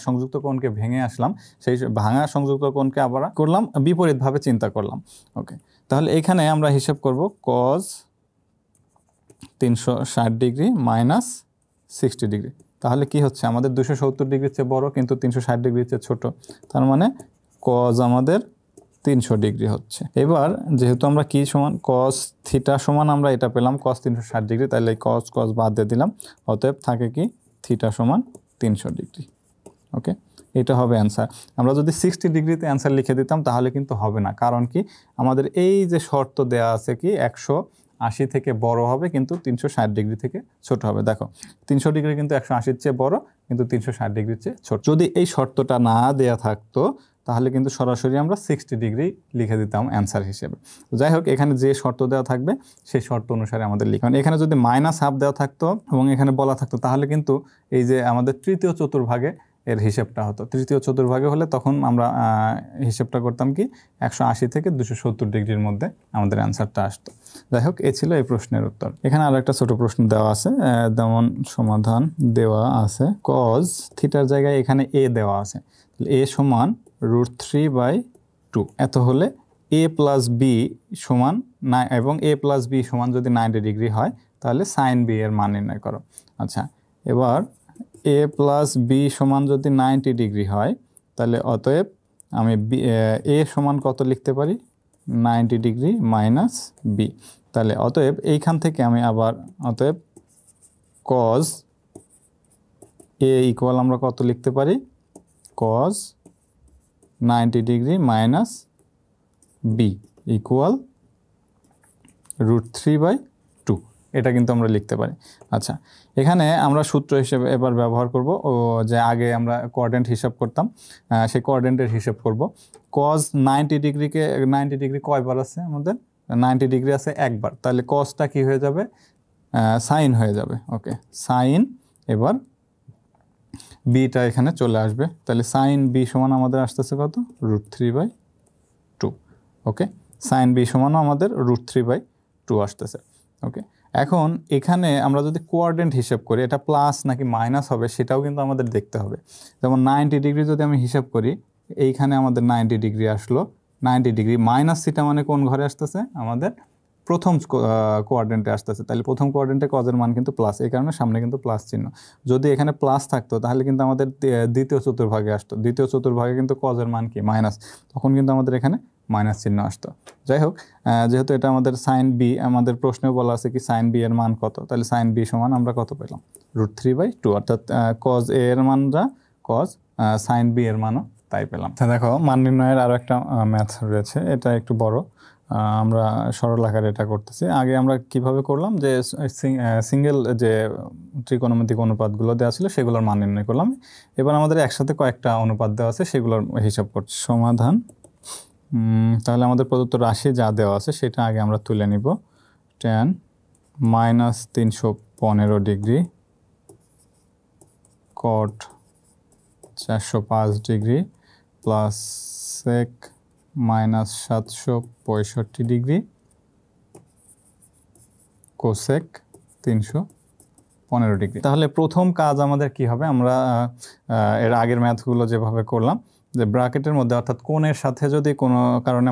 সংযুক্ত কোণকে ভেঙে আসলাম, সেই ভাঙা সংযুক্ত কোণকে আবার করলাম বিপরীতভাবে চিন্তা করলাম। ওকে, তাহলে এখানে আমরা হিসাব করব কজ 360 ডিগ্রি মাইনাস 60 ডিগ্রি। তাহলে কি হচ্ছে, আমাদের 270 ডিগ্রির চেয়ে বড় কিন্তু 360 ডিগ্রির চেয়ে ছোট, তার মানে কজ আমাদের 300 ডিগ্রি হচ্ছে। এবার যেহেতু আমরা কি সমান কজ থিটা সমান আমরা এটা পেলাম কজ 360 ডিগ্রি, তাহলে কজ বাদ দিয়ে দিলাম, অতএব থাকে কি থিটা সমান 300 ডিগ্রি। ওকে, এটা হবে অ্যান্সার। আমরা যদি 60 ডিগ্রিতে অ্যান্সার লিখে দিতাম তাহলে কিন্তু হবে না, কারণ কি আমাদের এই যে শর্ত দেয়া আছে কি 180 থেকে বড় হবে কিন্তু 360 ডিগ্রি থেকে ছোট হবে। দেখো 300 ডিগ্রি কিন্তু 180-র চেয়ে বড় কিন্তু 360 ডিগ্রির চেয়ে ছোট। যদি এই শর্তটা না দেয়া থাকতো তাহলে কিন্তু সরাসরি আমরা 60 ডিগ্রি লিখে দিতাম অ্যান্সার হিসেবে। যাই হোক, এখানে যে শর্ত দেওয়া থাকবে সেই শর্ত অনুসারে আমাদের লিখা, এখানে যদি -1/2 দেওয়া থাকতো এবং এখানে বলা থাকতো তাহলে কিন্তু এই যে আমাদের তৃতীয় চতুর্ভাগে এর হিসেবটা হতো। তৃতীয় চতুর্ভাগে হলে তখন আমরা হিসেবটা করতাম কি 180 থেকে 270 ডিগ্রির মধ্যে আমাদের অ্যান্সারটা আসতো। যাই হোক, এই ছিল এই প্রশ্নের উত্তর। এখানে আরো একটা ছোট প্রশ্ন দেওয়া আছে, যেমন সমাধান দেওয়া আছে কজ থিটার জায়গায় এখানে এ দেওয়া আছে, এ সমান √3/2, এত হলে a প্লাস বি সমান এবং a প্লাস বি সমান যদি 90 ডিগ্রি হয় তাহলে সাইন বি এর মান নির্ণয় করো। আচ্ছা, এবার a প্লাস বি সমান যদি 90 ডিগ্রি হয় তাহলে অতএব আমি a সমান কত লিখতে পারি 90 ডিগ্রি মাইনাস বি। তাহলে অতএব এইখান থেকে আমি আবার অতএব কজ a ইকুয়াল আমরা কত লিখতে পারি cos 90 degree minus B equal √3/2, এটা কিন্তু আমরা লিখতে পারি। আচ্ছা, এখানে আমরা সূত্র হিসেবে এবার ব্যবহার করব যে আগে আমরা কোঅর্ডিনেট হিসাব করতাম, সেই কোঅর্ডিনেটের হিসাব করব। কজ 90 ডিগ্রিকে 90 ডিগ্রি কয়বার আছে আমাদের 90 ডিগ্রি আছে একবার, তাহলে কজটা কি হয়ে যাবে সাইন হয়ে যাবে। ওকে, সাইন, এবার বিটা এখানে চলে আসবে, তাহলে সাইন বি সমান আমাদের আসতেছে কত √3/2। ওকে, সাইন বি সমান আমাদের √3/2 আসতেছে। ওকে, এখন এখানে আমরা যদি কোঅর্ডিনেট হিসাব করি এটা প্লাস নাকি মাইনাস হবে সেটাও কিন্তু আমাদের দেখতে হবে। যেমন 90 ডিগ্রি যদি আমি হিসাব করি, এইখানে আমাদের 90 ডিগ্রি আসলো, 90 ডিগ্রি মাইনাস থিটা মানে কোন ঘরে আসতেছে আমাদের প্রথম কোঅর্ডিনেটে আসতেছে, তাহলে প্রথম কোঅর্ডিনেটে কজের মান কিন্তু প্লাস, এই কারণে সামনে কিন্তু প্লাস চিহ্ন। যদি এখানে প্লাস থাকতো তাহলে কিন্তু আমাদের দ্বিতীয় চতুর্ভাগে আসতো, দ্বিতীয় চতুর্ভাগে কিন্তু কজের মান কি মাইনাস, তখন কিন্তু আমাদের এখানে মাইনাস চিহ্ন আসতো। যাই হোক, যেহেতু এটা আমাদের সাইন বি, আমাদের প্রশ্নেও বলা আছে কি সাইন বি এর মান কত, তাহলে সাইন বি সমান আমরা কত পেলাম √3/2, অর্থাৎ কজ এ এর মান যা কজ সাইন বি এর মানও তাই পেলাম। দেখো মান নির্ণয়ের আরও একটা ম্যাথ রয়েছে, এটা একটু বড়, আমরা সরল আকারে এটা করতেছি। আগে আমরা কিভাবে করলাম যে সিঙ্গেল যে ত্রিকোণমিতিক অনুপাতগুলো দেওয়া ছিল সেগুলোর মান নির্ণয় করলাম। এবার আমাদের একসাথে কয়েকটা অনুপাত দেওয়া আছে সেগুলোর হিসাব করছি। সমাধান, তাহলে আমাদের প্রদত্ত রাশি যা দেওয়া আছে সেটা আগে আমরা তুলে নিব। tan -315 degree, cot 405 degree plus sec -765 degree, cosec 315 degree. তাহলে প্রথম কাজ আমাদের কি হবে, আমরা এর আগের ম্যাথগুলো যেভাবে করলাম যে ব্র্যাকেটের মধ্যে অর্থাৎ কোণের সাথে যদি কোনো কারণে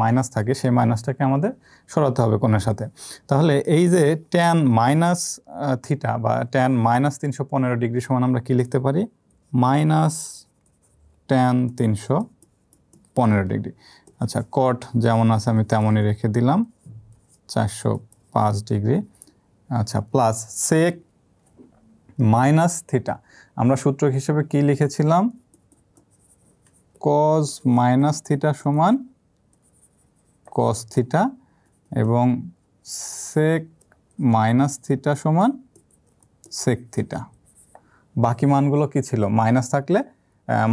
মাইনাস থাকে সেই মাইনাসটাকে আমাদের সরাতে হবে কোণের সাথে। তাহলে এই যে tan থিটা বা tan -315 ডিগ্রি সমান আমরা কি লিখতে পারি tan 315 ডিগ্রি। আচ্ছা, কট যেমন আছে আমি তেমনই রেখে দিলাম 405 ডিগ্রি। আচ্ছা, প্লাস সেক মাইনাস থিটা, আমরা সূত্র হিসেবে কি লিখেছিলাম cos মাইনাস থিটা সমান cos থিটা এবং sec মাইনাস থিটা সমান sec থিটা। বাকি মানগুলো কি ছিল, মাইনাস থাকলে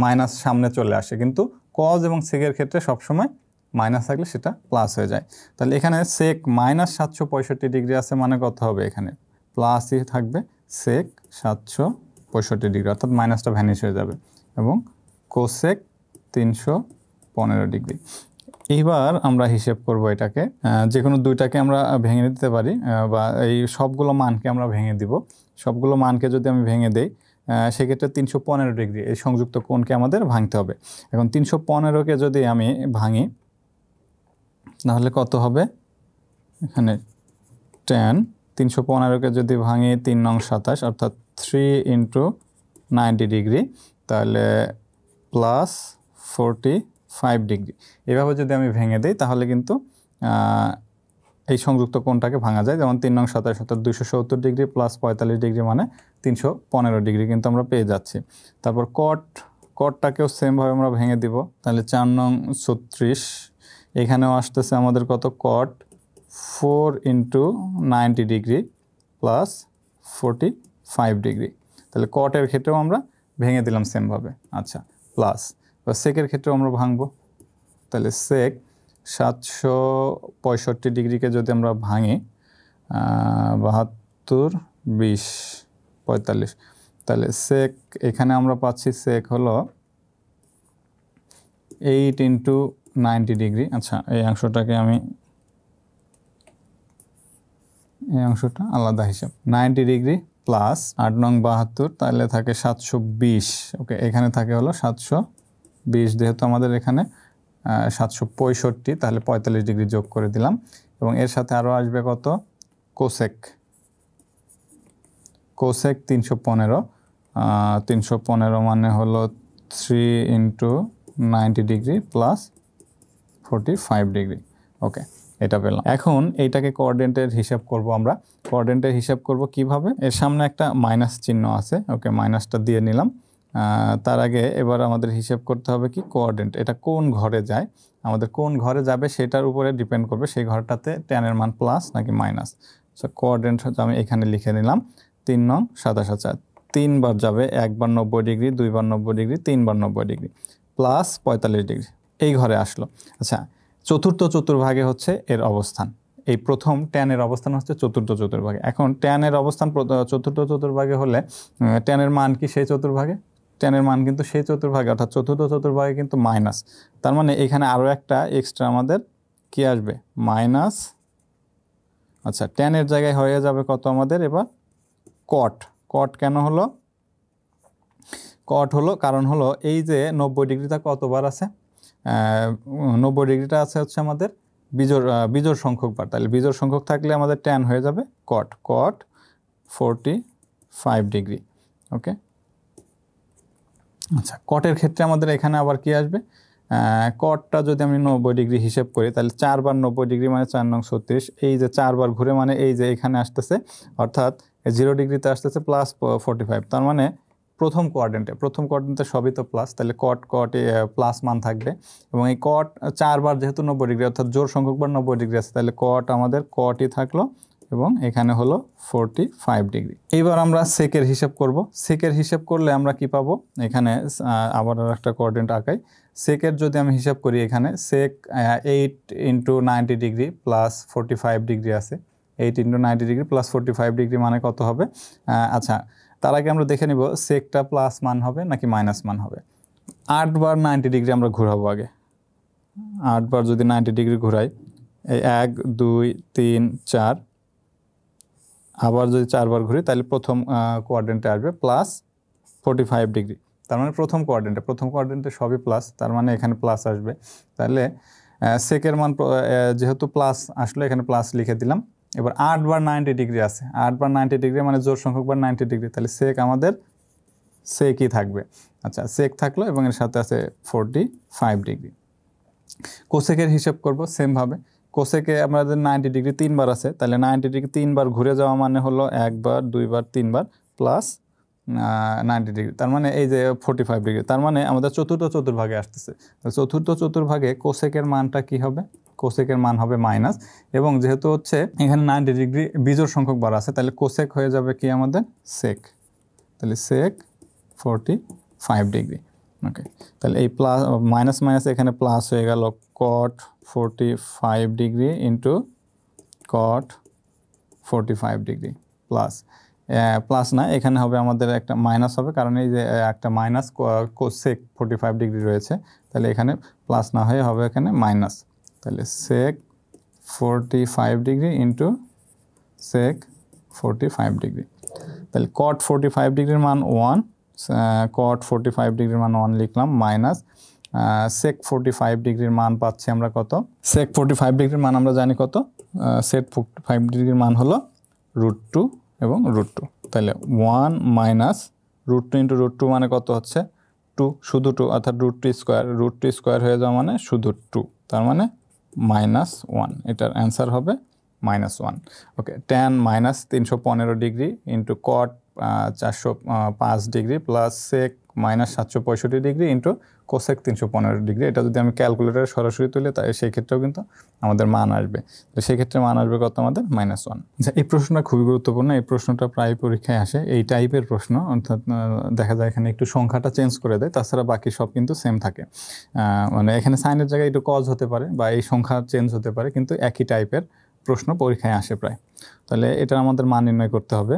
মাইনাস সামনে চলে আসে, কিন্তু কজ এবং সেকের ক্ষেত্রে সবসময় মাইনাস থাকলে সেটা প্লাস হয়ে যায়। তাহলে এখানে সেক মাইনাস 765 ডিগ্রি আছে, মানে কত হবে এখানে প্লাসই থাকবে সেক 765 ডিগ্রি, অর্থাৎ মাইনাসটা ভ্যানিশ হয়ে যাবে, এবং কোসেক 315 ডিগ্রি। এইবার আমরা হিসেব করব এটাকে, যে কোনো দুইটাকে আমরা ভেঙে দিতে পারি, বা এই সবগুলো মানকে আমরা ভেঙে দিব। সবগুলো মানকে যদি আমি ভেঙে দেই সেক্ষেত্রে 315 ডিগ্রি এই সংযুক্ত কোণকে আমাদের ভাঙতে হবে। এখন 315কে যদি আমি ভাঙি তাহলে কত হবে এখানে tan 315কে যদি ভাঙি 3 নং 27 অর্থাৎ 3 × 90 ডিগ্রি, তাহলে প্লাস 45 ডিগ্রি। এভাবে যদি আমি ভেঙে দিই তাহলে কিন্তু এই সংযুক্ত কোণটাকে ভাঙা যায়। যেমন 3 নং 27 অর্থাৎ 270 ডিগ্রি প্লাস 45 ডিগ্রি মানে 315 ডিগ্রি কিন্তু আমরা পেয়ে যাচ্ছি। তারপর কটটাকেও সেমভাবে আমরা ভেঙে দিব, তাহলে 4 নং 36, এখানেও আসতেছে আমাদের কত কট 4 × 90 ডিগ্রি প্লাস 45 ডিগ্রি। তাহলে কটের ক্ষেত্রেও আমরা ভেঙে দিলাম সেমভাবে। আচ্ছা, প্লাস সেকের ক্ষেত্রেও আমরা ভাঙবো, তাহলে সেক 765 ডিগ্রিকে যদি আমরা ভাঙি 72, 20, 45, তাহলে সেক এখানে আমরা পাচ্ছি সেক হলো 8 × 90 ডিগ্রি। আচ্ছা, এই অংশটাকে আমি এই অংশটা আলাদা হিসাব, 90 ডিগ্রি প্লাস 8 নং 72, তাহলে থাকে 720। ওকে, এখানে থাকে হলো 720, যেহেতু আমাদের এখানে 765, তাহলে 45 ডিগ্রি যোগ করে দিলাম, এবং এর সাথে আরও আসবে কত কোসেক 315 মানে হলো 3 × 90 ডিগ্রি প্লাস 45 ডিগ্রি। ওকে, এটা পেলাম। এখন এইটাকে কোঅর্ডিনেটের হিসাব করব আমরা। কোঅর্ডিনেটের হিসাব করব কিভাবে, এর সামনে একটা মাইনাস চিহ্ন আছে, ওকে মাইনাসটা দিয়ে নিলাম। তার আগে এবার আমাদের হিসাব করতে হবে কি কোঅর্ডিনেট, এটা কোন ঘরে যায়, আমাদের কোন ঘরে যাবে সেটার উপরে ডিপেন্ড করবে সেই ঘরটাতে ট্যানের মান প্লাস নাকি মাইনাস। সো কোঅর্ডিনেট আমি এখানে লিখে নিলাম 3 নং 27, 3 বার যাবে, একবার 90 ডিগ্রি, 2 বার 90 ডিগ্রি, 3 বার 90 ডিগ্রি প্লাস 45 ডিগ্রি, এই ঘরে আসলো। আচ্ছা, চতুর্থ চতুর্ভাগে হচ্ছে এর অবস্থান, এই প্রথম ট্যানের অবস্থান হচ্ছে চতুর্থ চতুর্ভাগে। এখন ট্যানের অবস্থান চতুর্থ চতুর্ভাগে হলে ট্যানের মান কি সেই চতুর্ভাগে, ট্যানের মান কিন্তু সেই চতুর্ভাগে, অর্থাৎ চতুর্থ চতুর্ভাগে কিন্তু মাইনাস, তার মানে এখানে আরও একটা এক্সট্রা আমাদের কি আসবে মাইনাস। আচ্ছা, ট্যানের জায়গায় হয়ে যাবে কত আমাদের এবার কট কেন হলো, কট হলো কারণ হলো এই যে 90 ডিগ্রিটা কতবার আছে, 90 ডিগ্রিটা আছে হচ্ছে আমাদের বিজোড় সংখ্যক বার, তাহলে বিজোড় সংখ্যক থাকলে আমাদের ট্যান হয়ে যাবে কট 45 ডিগ্রি। ওকে, আচ্ছা, কটের ক্ষেত্রে আমাদের এখানে আবার কি আসবে, কটটা যদি আমি 90 ডিগ্রি হিসেব করি তাহলে 4 বার 90 ডিগ্রি মানে 4 নং 36, এই যে 4 বার ঘুরে মানে এই যে এখানে আসতেছে, অর্থাৎ 0 ডিগ্রিতে আসতেছে প্লাস 45, তার মানে প্রথম কোঅর্ডিনেটে সবই তো প্লাস, তাহলে কটে প্লাস মান থাকবে, এবং এই কট 4 বার যেহেতু 90 ডিগ্রি অর্থাৎ জোড় সংখ্যক বার 90 ডিগ্রি আছে, তাহলে কট আমাদের কটই থাকলো, এবং এখানে হলো 45 ডিগ্রি। এইবার আমরা সেকের হিসাব করব। সেকের হিসাব করলে আমরা কি পাবো, এখানে আবার একটা কোঅর্ডিনেট আঁকাই। সেকের যদি আমি হিসাব করি, এখানে সেক 8 × 90 ডিগ্রি প্লাস 45 ডিগ্রি আছে, 8 × 90 ডিগ্রি প্লাস 45 ডিগ্রি মানে কত হবে। আচ্ছা, তার আগে আমরা দেখে নিব সেকটা প্লাস মান হবে নাকি মাইনাস মান হবে। 8 বার 90 ডিগ্রি আমরা ঘোরাবো আগে, 8 বার যদি 90 ডিগ্রি ঘোরাই, এই 1, 2, 3, 4, আবার যদি 4 বার ঘুরি তাহলে প্রথম কোঅর্ডিনেটে আসবে প্লাস 45 ডিগ্রি, তার মানে প্রথম কোঅর্ডিনেটে সবই প্লাস, তার মানে এখানে প্লাস আসবে। তাহলে সেকের মান যেহেতু প্লাস আসলে এখানে প্লাস লিখে দিলাম। এবার 8 বার 90 ডিগ্রি আছে, 8 বার 90 ডিগ্রি মানে জোড় সংখ্যক বার 90 ডিগ্রি, তাহলে সেক আমাদের সেকই থাকবে। আচ্ছা, সেক থাকলো এবং এর সাথে আছে 45 ডিগ্রি। কোসেকের হিসাব করব সেমভাবে। কোসেকে আমাদের 90 ডিগ্রি 3 বার আছে, তাহলে 90 ডিগ্রি 3 বার ঘুরে যাওয়া মানে হলো 1 বার 2 বার 3 বার প্লাস 90 ডিগ্রি, তার মানে এই যে 45 ডিগ্রি, তার মানে আমাদের চতুর্থ চতুর্ভাগে আসতেছে। চতুর্থ চতুর্ভাগে কোসেকের মানটা কি হবে, কোসেকের মান হবে মাইনাস, এবং যেহেতু হচ্ছে এখানে 90 ডিগ্রি বিজোড় সংখ্যক বার আছে, তাহলে কোসেক হয়ে যাবে কি আমাদের সেক, তাহলে সেক 45 ডিগ্রি। ওকে, তাহলে এই প্লাস মাইনাস মাইনাস এখানে প্লাস হয়ে গেল cot 45 degree into cot 45 degree plus plus না, এখানে হবে আমাদের একটা মাইনাস হবে, কারণ এই যে একটা মাইনাস sec 45 ডিগ্রি রয়েছে, তাহলে এখানে প্লাস না হয়ে হবে এখানে মাইনাস। তাহলে sec 45 degree into sec 45 degree. তাহলে cot 45 ডিগ্রির মান 1, cot 45 ডিগ্রির মান 1 লিখলাম, মাইনাস sec 45 ডিগ্রির মান পাচ্ছি আমরা কত, sec 45 ডিগ্রির মান আমরা জানি কত, sec 45 ডিগ্রির মান হলো √2 এবং √2। তাহলে 1 মাইনাস √2 ইন্টু √2 মানে কত হচ্ছে 2, শুধু 2, অর্থাৎ √2 স্কোয়ার হয়ে যাওয়া মানে শুধু 2, তার মানে -1। এটার অ্যান্সার হবে -1। ওকে, tan minus 315 degree into cot 405 degree plus sec minus 765 degree into cosec 315 degree. এটা যদি আমি ক্যালকুলেটারে সরাসরি তুলি তাই সেই ক্ষেত্রেও কিন্তু আমাদের মান আসবে, তো সেই ক্ষেত্রে মান আসবে কত আমাদের -1। আচ্ছা, এই প্রশ্নটা খুবই গুরুত্বপূর্ণ, এই প্রশ্নটা প্রায় পরীক্ষায় আসে, এই টাইপের প্রশ্ন, অর্থাৎ দেখা যায় এখানে একটু সংখ্যাটা চেঞ্জ করে দেয়, তাছাড়া বাকি সব কিন্তু সেম থাকে, মানে এখানে সাইনের জায়গায় একটু কজ হতে পারে বা এই সংখ্যা চেঞ্জ হতে পারে, কিন্তু একই টাইপের প্রশ্ন পরীক্ষায় আসে প্রায়। তাহলে এটা আমাদের মান নির্ণয় করতে হবে।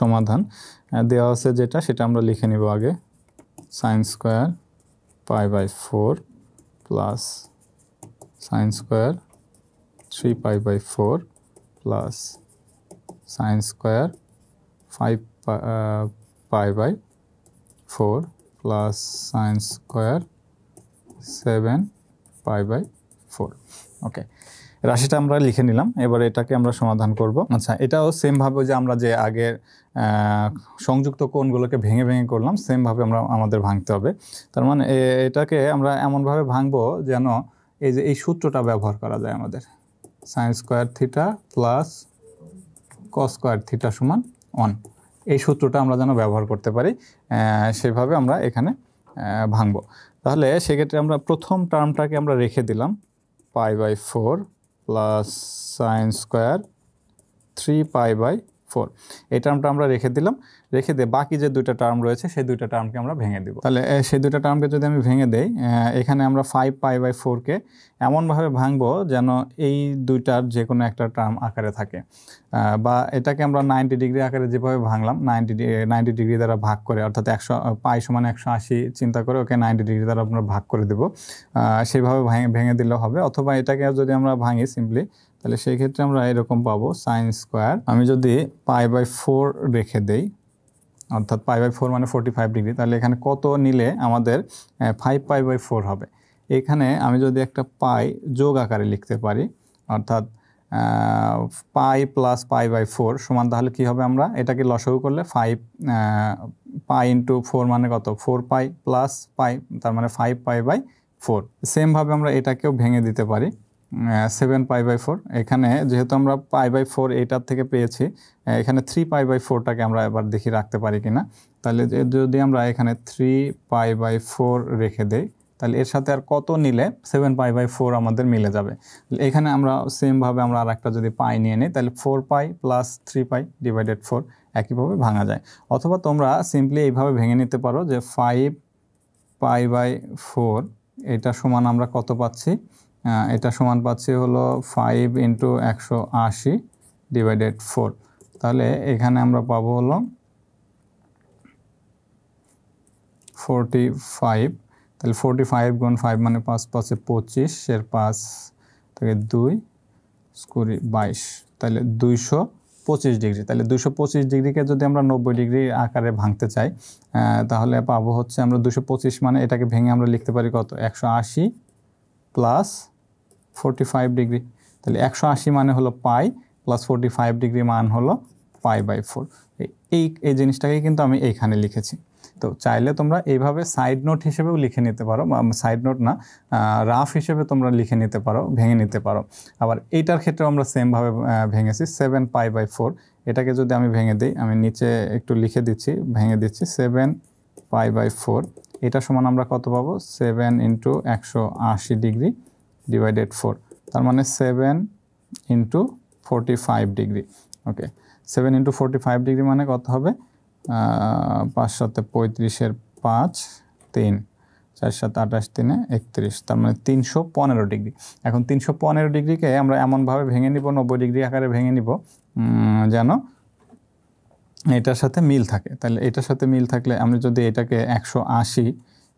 সমাধান দেওয়া আছে যেটা, সেটা আমরা লিখে নিব আগে, sin square π/4 plus sin square 3π/4 plus sin square 5π/4 plus sin square 7π/4। Okay, রাশিটা আমরা লিখে নিলাম, এবার এটাকে আমরা সমাধান করব। আচ্ছা, এটাও সেমভাবে যে আমরা যে আগের সংযুক্ত কোণগুলোকে ভেঙে ভেঙে করলাম, সেমভাবে আমাদের ভাঙতে হবে। তার মানে এটাকে আমরা এমনভাবে ভাঙবো যেন এই যে এই সূত্রটা ব্যবহার করা যায় আমাদের, sin square theta plus cos square theta সমান 1, এই সূত্রটা আমরা যেন ব্যবহার করতে পারি, সেভাবে আমরা এখানে ভাঙবো। তাহলে সেক্ষেত্রে আমরা প্রথম টার্মটাকে আমরা রেখে দিলাম π/4 প্লাস sin স্কোয়ার 3π/4, এই টার্মটা আমরা রেখে দিলাম, রেখে দিয়ে বাকি যে দুইটা টার্ম রয়েছে সেই দুইটা টার্মকে আমরা ভেঙে দিব। তাহলে সেই দুইটা টার্মকে যদি আমি ভেঙে দেই, এখানে আমরা 5π/4কে এমনভাবে ভাঙবো যেন এই দুইটার যে কোনো একটা টার্ম আকারে থাকে, বা এটাকে আমরা 90 ডিগ্রি আকারে যেভাবে ভাঙলাম, 90 ডিগ্রি দ্বারা ভাগ করে, অর্থাৎ 100 পাই সমান 180 চিন্তা করে ওকে 90 ডিগ্রি দ্বারা আমরা ভাগ করে দেবো, সেইভাবে ভেঙে দিলেও হবে। অথবা এটাকে যদি আমরা ভাঙি সিম্পলি, তাহলে সেই ক্ষেত্রে আমরা এরকম পাবো sin স্কোয়ার, আমি যদি π/4 রেখে দেই, অর্থাৎ π/4 মানে 45 ডিগ্রি, তাহলে এখানে কত নিলে আমাদের 5π/4 হবে। এখানে আমি যদি একটা পাই যোগ আকারে লিখতে পারি, অর্থাৎ পাই প্লাস π/4 সমান, তাহলে কি হবে, আমরা এটাকে লসাগু করলে 5 পাই ইন্টু 4 মানে কত, 4π প্লাস পাই, তার মানে 5π/4। সেমভাবে আমরা এটাকেও ভেঙে দিতে পারি 7π/4। এখানে যেহেতু আমরা π/4 এটার থেকে পেয়েছি, এখানে 3π/4টাকে আমরা এবার দেখি রাখতে পারি কিনা। তাহলে যদি আমরা এখানে 3π/4 রেখে দেই, তাহলে এর সাথে আর কত নিলে 7π/4 আমাদের মিলে যাবে। এখানে আমরা সেমভাবে আমরা আর একটা যদি পাই নিয়ে নিই, তাহলে 4π প্লাস 3π ডিভাইডেড 4 একইভাবে ভাঙা যায়। অথবা তোমরা সিম্পলি এইভাবে ভেঙে নিতে পারো যে 5π/4 এটা সমান আমরা কত পাচ্ছি, এটা সমান পাচ্ছি হলো 5 ইন্টু 180 ডিভাইডেড 4। তাহলে এখানে আমরা পাবো হলো 45, তাহলে 45 গুণ 5 মানে 5 5 25, এর 5 থেকে 2 20 22, তাহলে 225 ডিগ্রি। তাহলে 225 ডিগ্রিকে যদি আমরা 90 ডিগ্রি আকারে ভাঙতে চাই, তাহলে পাবো হচ্ছে আমরা 225 মানে এটাকে ভেঙে আমরা লিখতে পারি কত, 180 প্লাস 45 ডিগ্রি। তাহলে 180 মানে হলো পাই প্লাস 45 ডিগ্রি মান হলো π/4। এই জিনিসটাকে কিন্তু আমি এইখানে লিখেছি। তো চাইলে তোমরা এইভাবে সাইড নোট হিসেবেও লিখে নিতে পারো, সাইড নোট না, রাফ হিসেবে তোমরা লিখে নিতে পারো, ভেঙে নিতে পারো। আবার এইটার ক্ষেত্রেও আমরা সেমভাবে ভেঙেছি 7π/4। এটাকে যদি আমি ভেঙে দিই, আমি নিচে একটু লিখে দিচ্ছি, ভেঙে দিচ্ছি 7π/4, এটা সমান আমরা কত পাবো, 7 ইন্টু 180 ডিগ্রি ডিভাইডেড 4, তার মানে 7 ইন্টু 45 ডিগ্রি। ওকে, 7 ইন্টু 45 ডিগ্রি মানে কত হবে, 5 7 35-এর 5 3 4 7 28 3 31, তার মানে 315 ডিগ্রি। এখন 315 ডিগ্রিকে আমরা এমনভাবে ভেঙে নিব, 90 ডিগ্রি আকারে ভেঙে নিব যেন এটার সাথে মিল থাকে। তাহলে এটার সাথে মিল থাকলে আমরা যদি এটাকে 180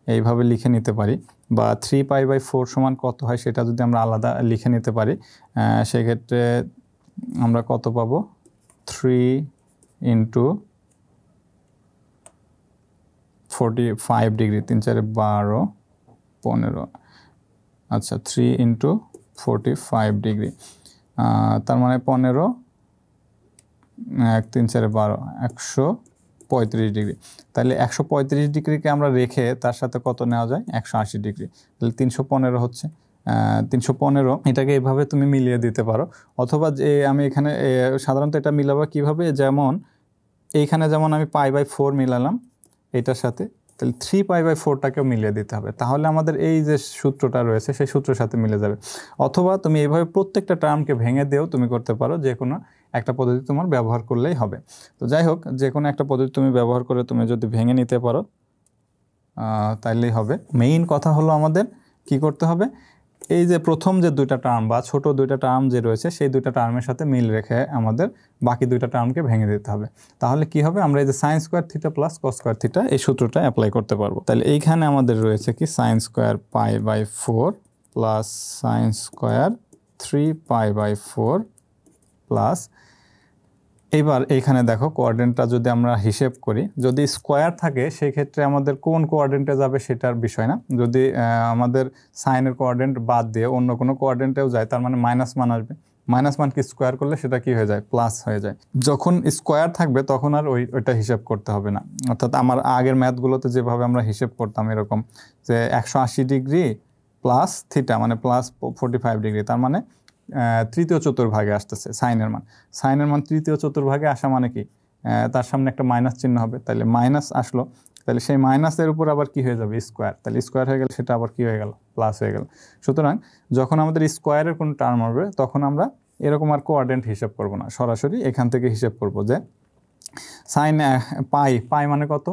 এইভাবে লিখে নিতে পারি, বা 3π/4 সমান কত হয় সেটা যদি আমরা আলাদা লিখে নিতে পারি, সেক্ষেত্রে আমরা কত পাবো? 3 × 45 ডিগ্রি, 3 4 12 15, আচ্ছা 3 × 45 ডিগ্রি, তার মানে 15 1 3 4 12 135 ডিগ্রি। তাহলে 135 ডিগ্রিকে আমরা রেখে তার সাথে কত নেওয়া যায়? 180 ডিগ্রি। তাহলে 315 হচ্ছে। 315 এটাকে এভাবে তুমি মিলিয়ে দিতে পারো, অথবা যে আমি এখানে সাধারণত এটা মিলাবো কিভাবে, যেমন এইখানে যেমন আমি π/4 মিলালাম এটার সাথে, তাহলে 3π/4টাকেও মিলিয়ে দিতে হবে, তাহলে আমাদের এই যে সূত্রটা রয়েছে সেই সূত্রের সাথে মিলে যাবে। অথবা তুমি এইভাবে প্রত্যেকটা টার্মকে ভেঙে দিয়েও তুমি করতে পারো, যে কোনো একটা পদ্ধতি তোমার ব্যবহার করলেই হবে। তো যাই হোক, যে কোনো একটা পদ্ধতি তুমি ব্যবহার করে তুমি যদি ভেঙে নিতে পারো তাইলেই হবে। মেইন কথা হলো আমাদের কি করতে হবে, এই যে প্রথম যে দুইটা টার্ম বা ছোট দুইটা টার্ম যে রয়েছে সেই দুইটা টার্মের সাথে মিল রেখে আমাদের বাকি দুইটা টার্মকে ভেঙে দিতে হবে। তাহলে কি হবে, আমরা এই যে sin² θ + cos² θ এই সূত্রটা অ্যাপ্লাই করতে পারবো। তাহলে এইখানে আমাদের রয়েছে কি sin² π/4 প্লাস sin² 3π/4 প্লাস, এবার এইখানে দেখো কোঅর্ডিনেটটা যদি আমরা হিসেব করি, যদি স্কোয়ার থাকে সেই ক্ষেত্রে আমাদের কোন কোঅর্ডিনেটে যাবে সেটার বিষয় না, যদি আমাদের সাইনের কোঅর্ডিনেট বাদ দিয়ে অন্য কোনো কোঅর্ডিনেটেও যায় তার মানে মাইনাস মান আসবে। মাইনাস মানকে স্কোয়ার করলে সেটা কি হয়ে যায়? প্লাস হয়ে যায়। যখন স্কোয়ার থাকবে তখন আর ওইটা হিসেব করতে হবে না। অর্থাৎ আমার আগের ম্যাথগুলোতে যেভাবে আমরা হিসেব করতাম এরকম, যে 180 ডিগ্রি প্লাস থিটা মানে প্লাস 45 ডিগ্রি, তার মানে তৃতীয় চতুর্ভাগে আসতেছে সাইনের মান। সাইনের মান তৃতীয় চতুর্ভাগে আসা মানে কি, তার সামনে একটা মাইনাস চিহ্ন হবে, তাহলে মাইনাস আসলো, তাহলে সেই মাইনাসের উপর আবার কি হয়ে যাবে? স্কোয়ার। তাহলে স্কোয়ার হয়ে গেল, সেটা আবার কি হয়ে গেল? প্লাস হয়ে গেল। সুতরাং যখন আমাদের স্কোয়ারের কোনো টার্ম হবে তখন আমরা এরকম আর কোঅর্ডিনেট হিসাব করব না, সরাসরি এখান থেকে হিসাব করব যে সাইন পাই মানে কত?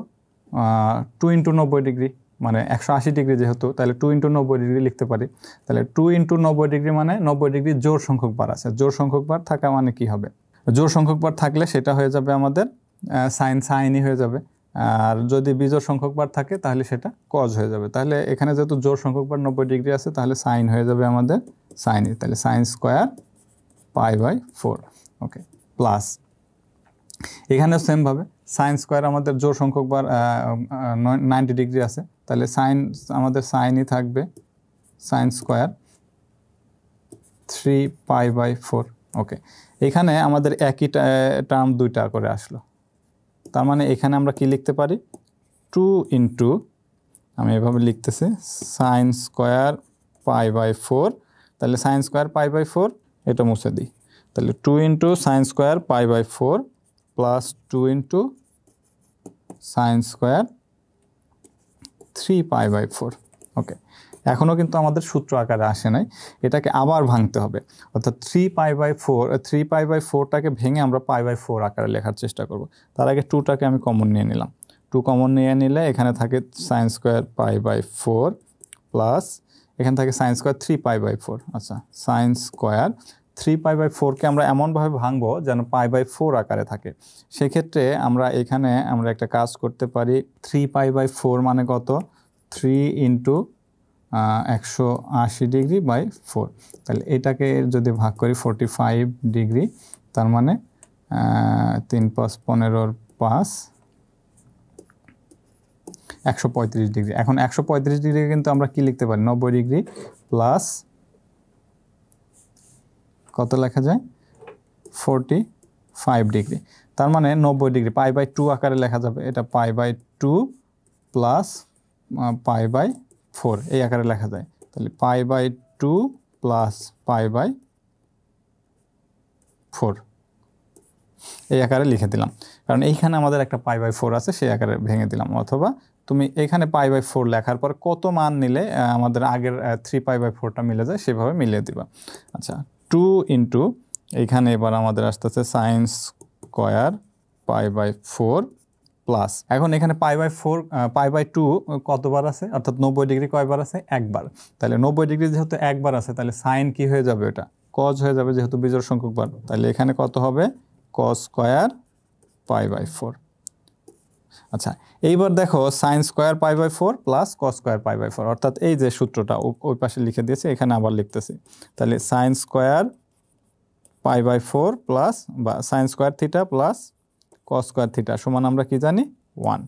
2 × 90 ডিগ্রি, মানে 180 ডিগ্রি যেহেতু, তাহলে 2 × 90 ডিগ্রি লিখতে পারি। তাহলে 2 × 90 ডিগ্রি মানে 90 ডিগ্রি জোড় সংখ্যক বার আছে। জোড় সংখ্যক বার থাকা মানে কি হবে? জোড় সংখ্যক বার থাকলে সেটা হয়ে যাবে আমাদের সাইনই হয়ে যাবে, আর যদি বিজোড় সংখ্যক বার থাকে তাহলে সেটা কজ হয়ে যাবে। তাহলে এখানে যেহেতু জোড় সংখ্যক বার 90 ডিগ্রি আছে তাহলে সাইন হয়ে যাবে আমাদের সাইনই, তাহলে sin² π/4, ওকে, প্লাস এখানে সেমভাবে sin² আমাদের জোড় সংখ্যক বার 90 ডিগ্রি আছে, তাহলে সাইন আমাদের সাইনই থাকবে sin² 3π/4, ওকে। এখানে আমাদের একই টার্ম দুইটা করে আসলো, তার মানে এখানে আমরা কি লিখতে পারি? 2 × আমি এভাবে লিখতেছি sin² π/4, তাহলে sin² π/4 এটা মুছে দিই, তাহলে 2 × sin² π/4 প্লাস 2 × sin² 3π/4, ওকে। এখনও কিন্তু আমাদের সূত্র আকারে আসে নাই, এটাকে আবার ভাঙতে হবে। অর্থাৎ 3π/4টাকে ভেঙে আমরা π/4 আকারে লেখার চেষ্টা করব। তার আগে 2টাকে আমি কমন নিয়ে নিলাম। 2 কমন নিয়ে নিলে এখানে থাকে sin² π/4 প্লাস এখানে থাকে sin² 3π/4, আচ্ছা sin² 3π/4কে আমরা এমনভাবে ভাঙবো যেন π/4 আকারে থাকে। সেক্ষেত্রে আমরা এখানে একটা কাজ করতে পারি, 3π/4 মানে কত? 3 × 180 ডিগ্রি বাই 4, তাহলে এটাকে যদি ভাগ করি 45 ডিগ্রি, তার মানে 3 × 5 = 15, 5 135 ডিগ্রি। এখন 135 ডিগ্রি কিন্তু আমরা কি লিখতে পারি? 90 ডিগ্রি প্লাস কত লেখা যায়? 45 ডিগ্রি, তার মানে 90 ডিগ্রি π/2 আকারে লেখা যাবে। এটা π/2 প্লাস π/4 এই আকারে লেখা যায়। তাহলে π/2 প্লাস π/4 এই আকারে লিখে দিলাম, কারণ এইখানে আমাদের একটা π/4 আছে, সেই আকারে ভেঙে দিলাম। অথবা তুমি এখানে π/4 লেখার পর কত মান নিলে আমাদের আগের 3π/4টা মিলে যায় সেভাবে মিলিয়ে দিবা। আচ্ছা, 2 × এইখানে এবার আমাদের আসতেছে sin² π/4 প্লাস এখন এখানে π/2 কতবার আছে, অর্থাৎ 90 ডিগ্রি কয়বার আছে, একবার। তাহলে 90 ডিগ্রি যেহেতু একবার আছে তাহলে সাইন কি হয়ে যাবে, এটা কজ হয়ে যাবে যেহেতু বিজোড় সংখ্যক বার। তাহলে এখানে কত হবে, কজ স্কোয়ার π/4। আচ্ছা এইবার দেখো sine square π/4 plus cos square π/4, অর্থাৎ এই যে সূত্রটা ওই পাশে লিখে দিয়েছে এখানে আবার লিখতেছি। তাহলে সাইন স্কোয়ার π/4 প্লাস বা sine square theta plus cos square theta সমান আমরা কি জানি 1।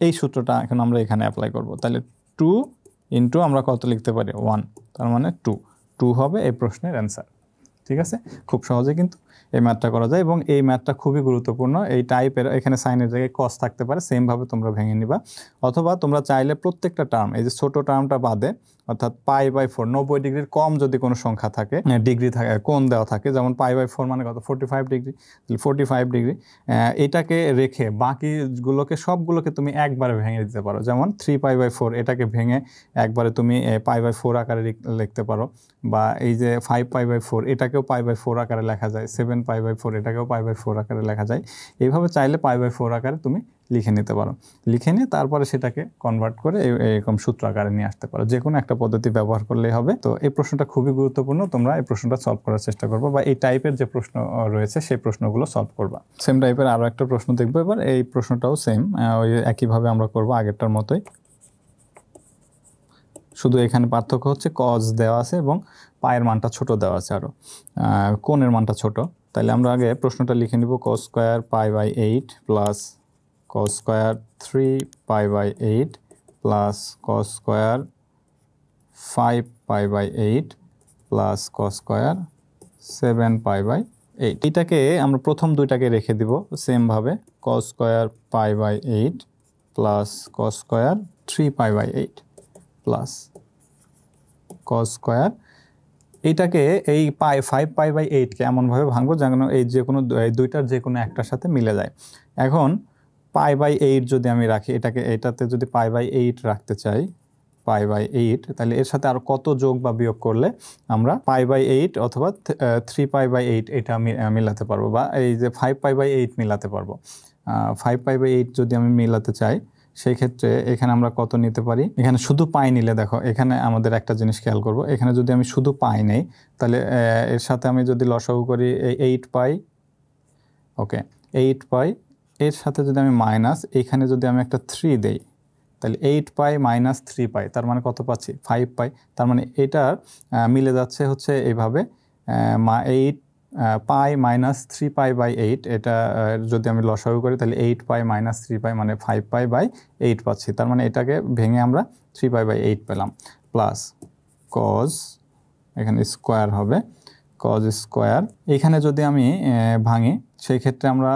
এই সূত্রটা এখন আমরা এখানে অ্যাপ্লাই করব। তাহলে 2 ইন্টু আমরা কত লিখতে পারি 1, তার মানে 2 হবে এই প্রশ্নের অ্যান্সার। ঠিক আছে, খুব সহজে কিন্তু এই ম্যাথটা করা যায় এবং এই ম্যাথটা খুবই গুরুত্বপূর্ণ। এই টাইপের এখানে সাইনের জায়গায় কস থাকতে পারে, সেমভাবে তোমরা ভেঙে নিবা। অথবা তোমরা চাইলে প্রত্যেকটা টার্ম, এই যে ছোট টার্মটা বাদে অর্থাৎ π/4 90 ডিগ্রির কম যদি কোনো সংখ্যা থাকে, ডিগ্রি থাকে, কোণ দেওয়া থাকে, যেমন π/4 মানে কত 45 ডিগ্রি, 45 ডিগ্রি, এটাকে রেখে বাকিগুলোকে সবগুলোকে তুমি একবারে ভেঙে দিতে পারো। যেমন 3π/4 এটাকে ভেঙে একবারে তুমি π/4 আকারে লিখতে পারো, বা এই যে 5π/4 এটাকেও π/4 আকারে লেখা যায়, 7π/4 এটাকেও π/4 আকারে লেখা যায়। এইভাবে চাইলে π/4 আকারে তুমি লিখে নিতে পারো, লিখে নিয়ে তারপরে সেটাকে কনভার্ট করে এরকম সূত্র আকারে নিয়ে আসতে পারো। যে কোনো একটা পদ্ধতি ব্যবহার করলেই হবে। তো এই প্রশ্নটা খুবই গুরুত্বপূর্ণ, তোমরা এই প্রশ্নটা সলভ করার চেষ্টা করবো, বা এই টাইপের যে প্রশ্ন রয়েছে সেই প্রশ্নগুলো সলভ করবা। সেম টাইপের আরও একটা প্রশ্ন দেখবো এবার। এই প্রশ্নটাও সেম, ওই একইভাবে আমরা করবো আগেরটার মতোই, শুধু এখানে পার্থক্য হচ্ছে কজ দেওয়া আছে এবং পায়ের মানটা ছোট দেওয়া আছে, আরও কোণের মানটা ছোট। তাহলে আমরা আগে প্রশ্নটা লিখে নিব, cos square π/8 plus cos square 3π/8 plus cos square 5π/8 plus cos square 7π/8। এটাকে আমরা প্রথম দুইটাকে রেখে দিব সেমভাবে, cos square π/8 plus cos square 3π/8 plus cos square, এইটাকে এই 5π/8কে এমনভাবে ভাঙবো যেন এই যে কোনো দুইটার যে কোনো একটার সাথে মিলে যায়। এখন π/8 যদি আমি রাখি, এটাতে যদি π/8 রাখতে চাই, π/8, তাহলে এর সাথে আর কত যোগ বা বিয়োগ করলে আমরা π/8 অথবা 3π/8 এটা মিলাতে পারবো, বা এই যে 5π/8 মিলাতে পারবো। 5π/8 যদি আমি মিলাতে চাই সেই ক্ষেত্রে এখানে আমরা কত নিতে পারি, এখানে শুধু পাই নিলে দেখো এখানে আমাদের একটা জিনিস খেয়াল করব, এখানে যদি আমি শুধু পাই নেই তাহলে এর সাথে আমি যদি লসাগু করি 8π, ওকে 8π, এর সাথে যদি আমি মাইনাস, এখানে যদি আমি একটা 3 দেই তাহলে 8π মাইনাস 3π, তার মানে কত পাচ্ছি 5π। তার মানে এটার মিলে যাচ্ছে হচ্ছে এইভাবে 8π মাইনাস 3π/8, এটা যদি আমি লসাগু করি তাহলে 8π মাইনাস 3π মানে 5π/8 পাচ্ছি। তার মানে এটাকে ভেঙে আমরা 3π/8 পেলাম, প্লাস কজ, এখানে স্কোয়ার হবে কজ স্কোয়ার, এখানে যদি আমি ভাঙি সেই ক্ষেত্রে আমরা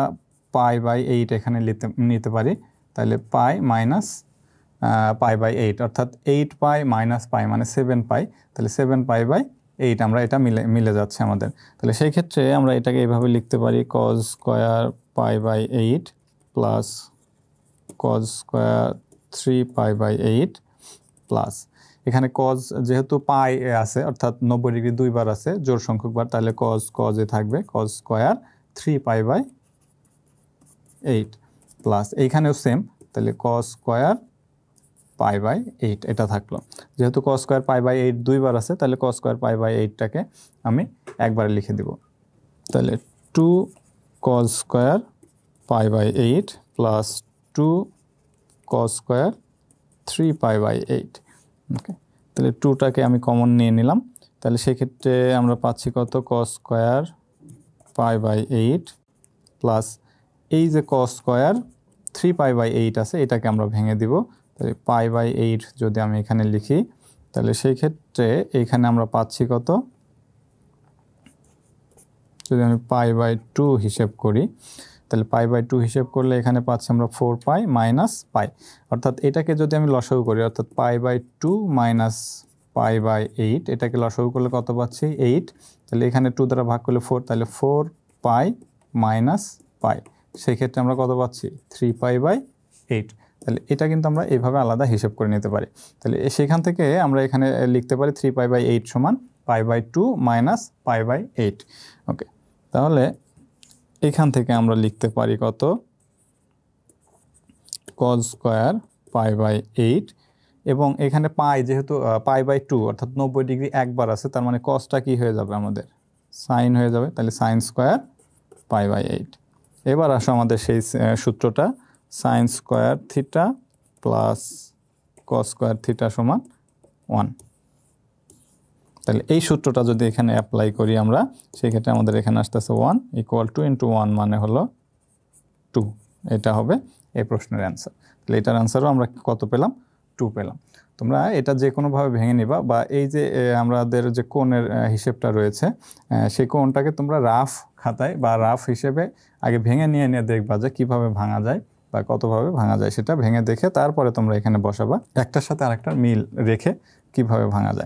π/8 এখানে নিতে পারি, তাহলে পাই মাইনাস π/8 অর্থাৎ 8π মাইনাস π মানে 7π, তাহলে 7π/8 আমরা এটা মিলে যাচ্ছে আমাদের। তাহলে সেই ক্ষেত্রে আমরা এটাকে এইভাবে লিখতে পারি, cos square π/8 plus cos square 3π/8 প্লাস, এখানে কজ যেহেতু পাই আছে অর্থাৎ 90 ডিগ্রি দুইবার আছে জোড় সংখ্যক বার, তাহলে কজে থাকবে কজ স্কোয়ার 3π/8 প্লাস এইখানেও সেম, তাহলে কজ স্কোয়ার π/8 এটা থাকলো। যেহেতু cos স্কোয়ার π/8 দুইবার আছে তাহলে cos স্কোয়ার π/8টাকে আমি একবারে লিখে দিব। তাহলে 2 cos square π/8 plus 2 cos square 3π/8, okay. তাহলে 2টাকে আমি কমন নিয়ে নিলাম, তাহলে সেক্ষেত্রে আমরা পাচ্ছি কত, cos স্কোয়ার π/8 প্লাস এই যে cos স্কোয়ার 3π/8 আছে এটাকে আমরা ভেঙে দিব, তাহলে π/8 যদি আমি এখানে লিখি তাহলে সেই ক্ষেত্রে এইখানে আমরা পাচ্ছি কত, যদি আমি π/2 হিসেব করি তাহলে π/2 হিসেব করলে এখানে পাচ্ছি আমরা 4π মাইনাস π, অর্থাৎ এটাকে যদি আমি লসাগু করি অর্থাৎ π/2 মাইনাস π/8, এটাকে লসাগু করলে কত পাচ্ছি 8, তাহলে এখানে 2 দ্বারা ভাগ করলে 4, তাহলে 4π মাইনাস π, সেই ক্ষেত্রে আমরা কত পাচ্ছি 3π/8। তাহলে এটা কিন্তু আমরা এইভাবে আলাদা হিসেব করে নিতে পারি। তাহলে সেখান থেকে আমরা এখানে লিখতে পারি 3π/8 সমান π/2 মাইনাস π/8, ওকে। তাহলে এখান থেকে আমরা লিখতে পারি কত, cos স্কোয়ার π/8 এবং এখানে পাই যেহেতু π/2 অর্থাৎ 90 ডিগ্রি একবার আছে, তার মানে কসটা কি হয়ে যাবে আমাদের সাইন হয়ে যাবে, তাহলে সাইন স্কোয়ার π/8। এবার আসো আমাদের সেই সূত্রটা sine square theta plus cos square theta সমান 1। তাহলে এই সূত্রটা যদি এখানে অ্যাপ্লাই করি আমরা, সেক্ষেত্রে আমাদের এখানে আসতেছে 1 = 2 × 1 মানে হলো 2। এটা হবে এই প্রশ্নের অ্যান্সার। তাহলে এটার অ্যান্সারও আমরা কত পেলাম, 2 পেলাম। তোমরা এটা যে কোনোভাবে ভেঙে নিবা, বা এই যে আমাদের যে কোণের হিসেবটা রয়েছে সেই কোণটাকে তোমরা রাফ খাতায় বা রাফ হিসেবে আগে ভেঙে নিয়ে দেখবা যে কীভাবে ভাঙা যায় বা কতভাবে ভাঙা যায়, সেটা ভেঙে দেখে তারপরে তোমরা এখানে বসাবা, একটার সাথে আরেকটার মিল রেখে কিভাবে ভাঙা যায়।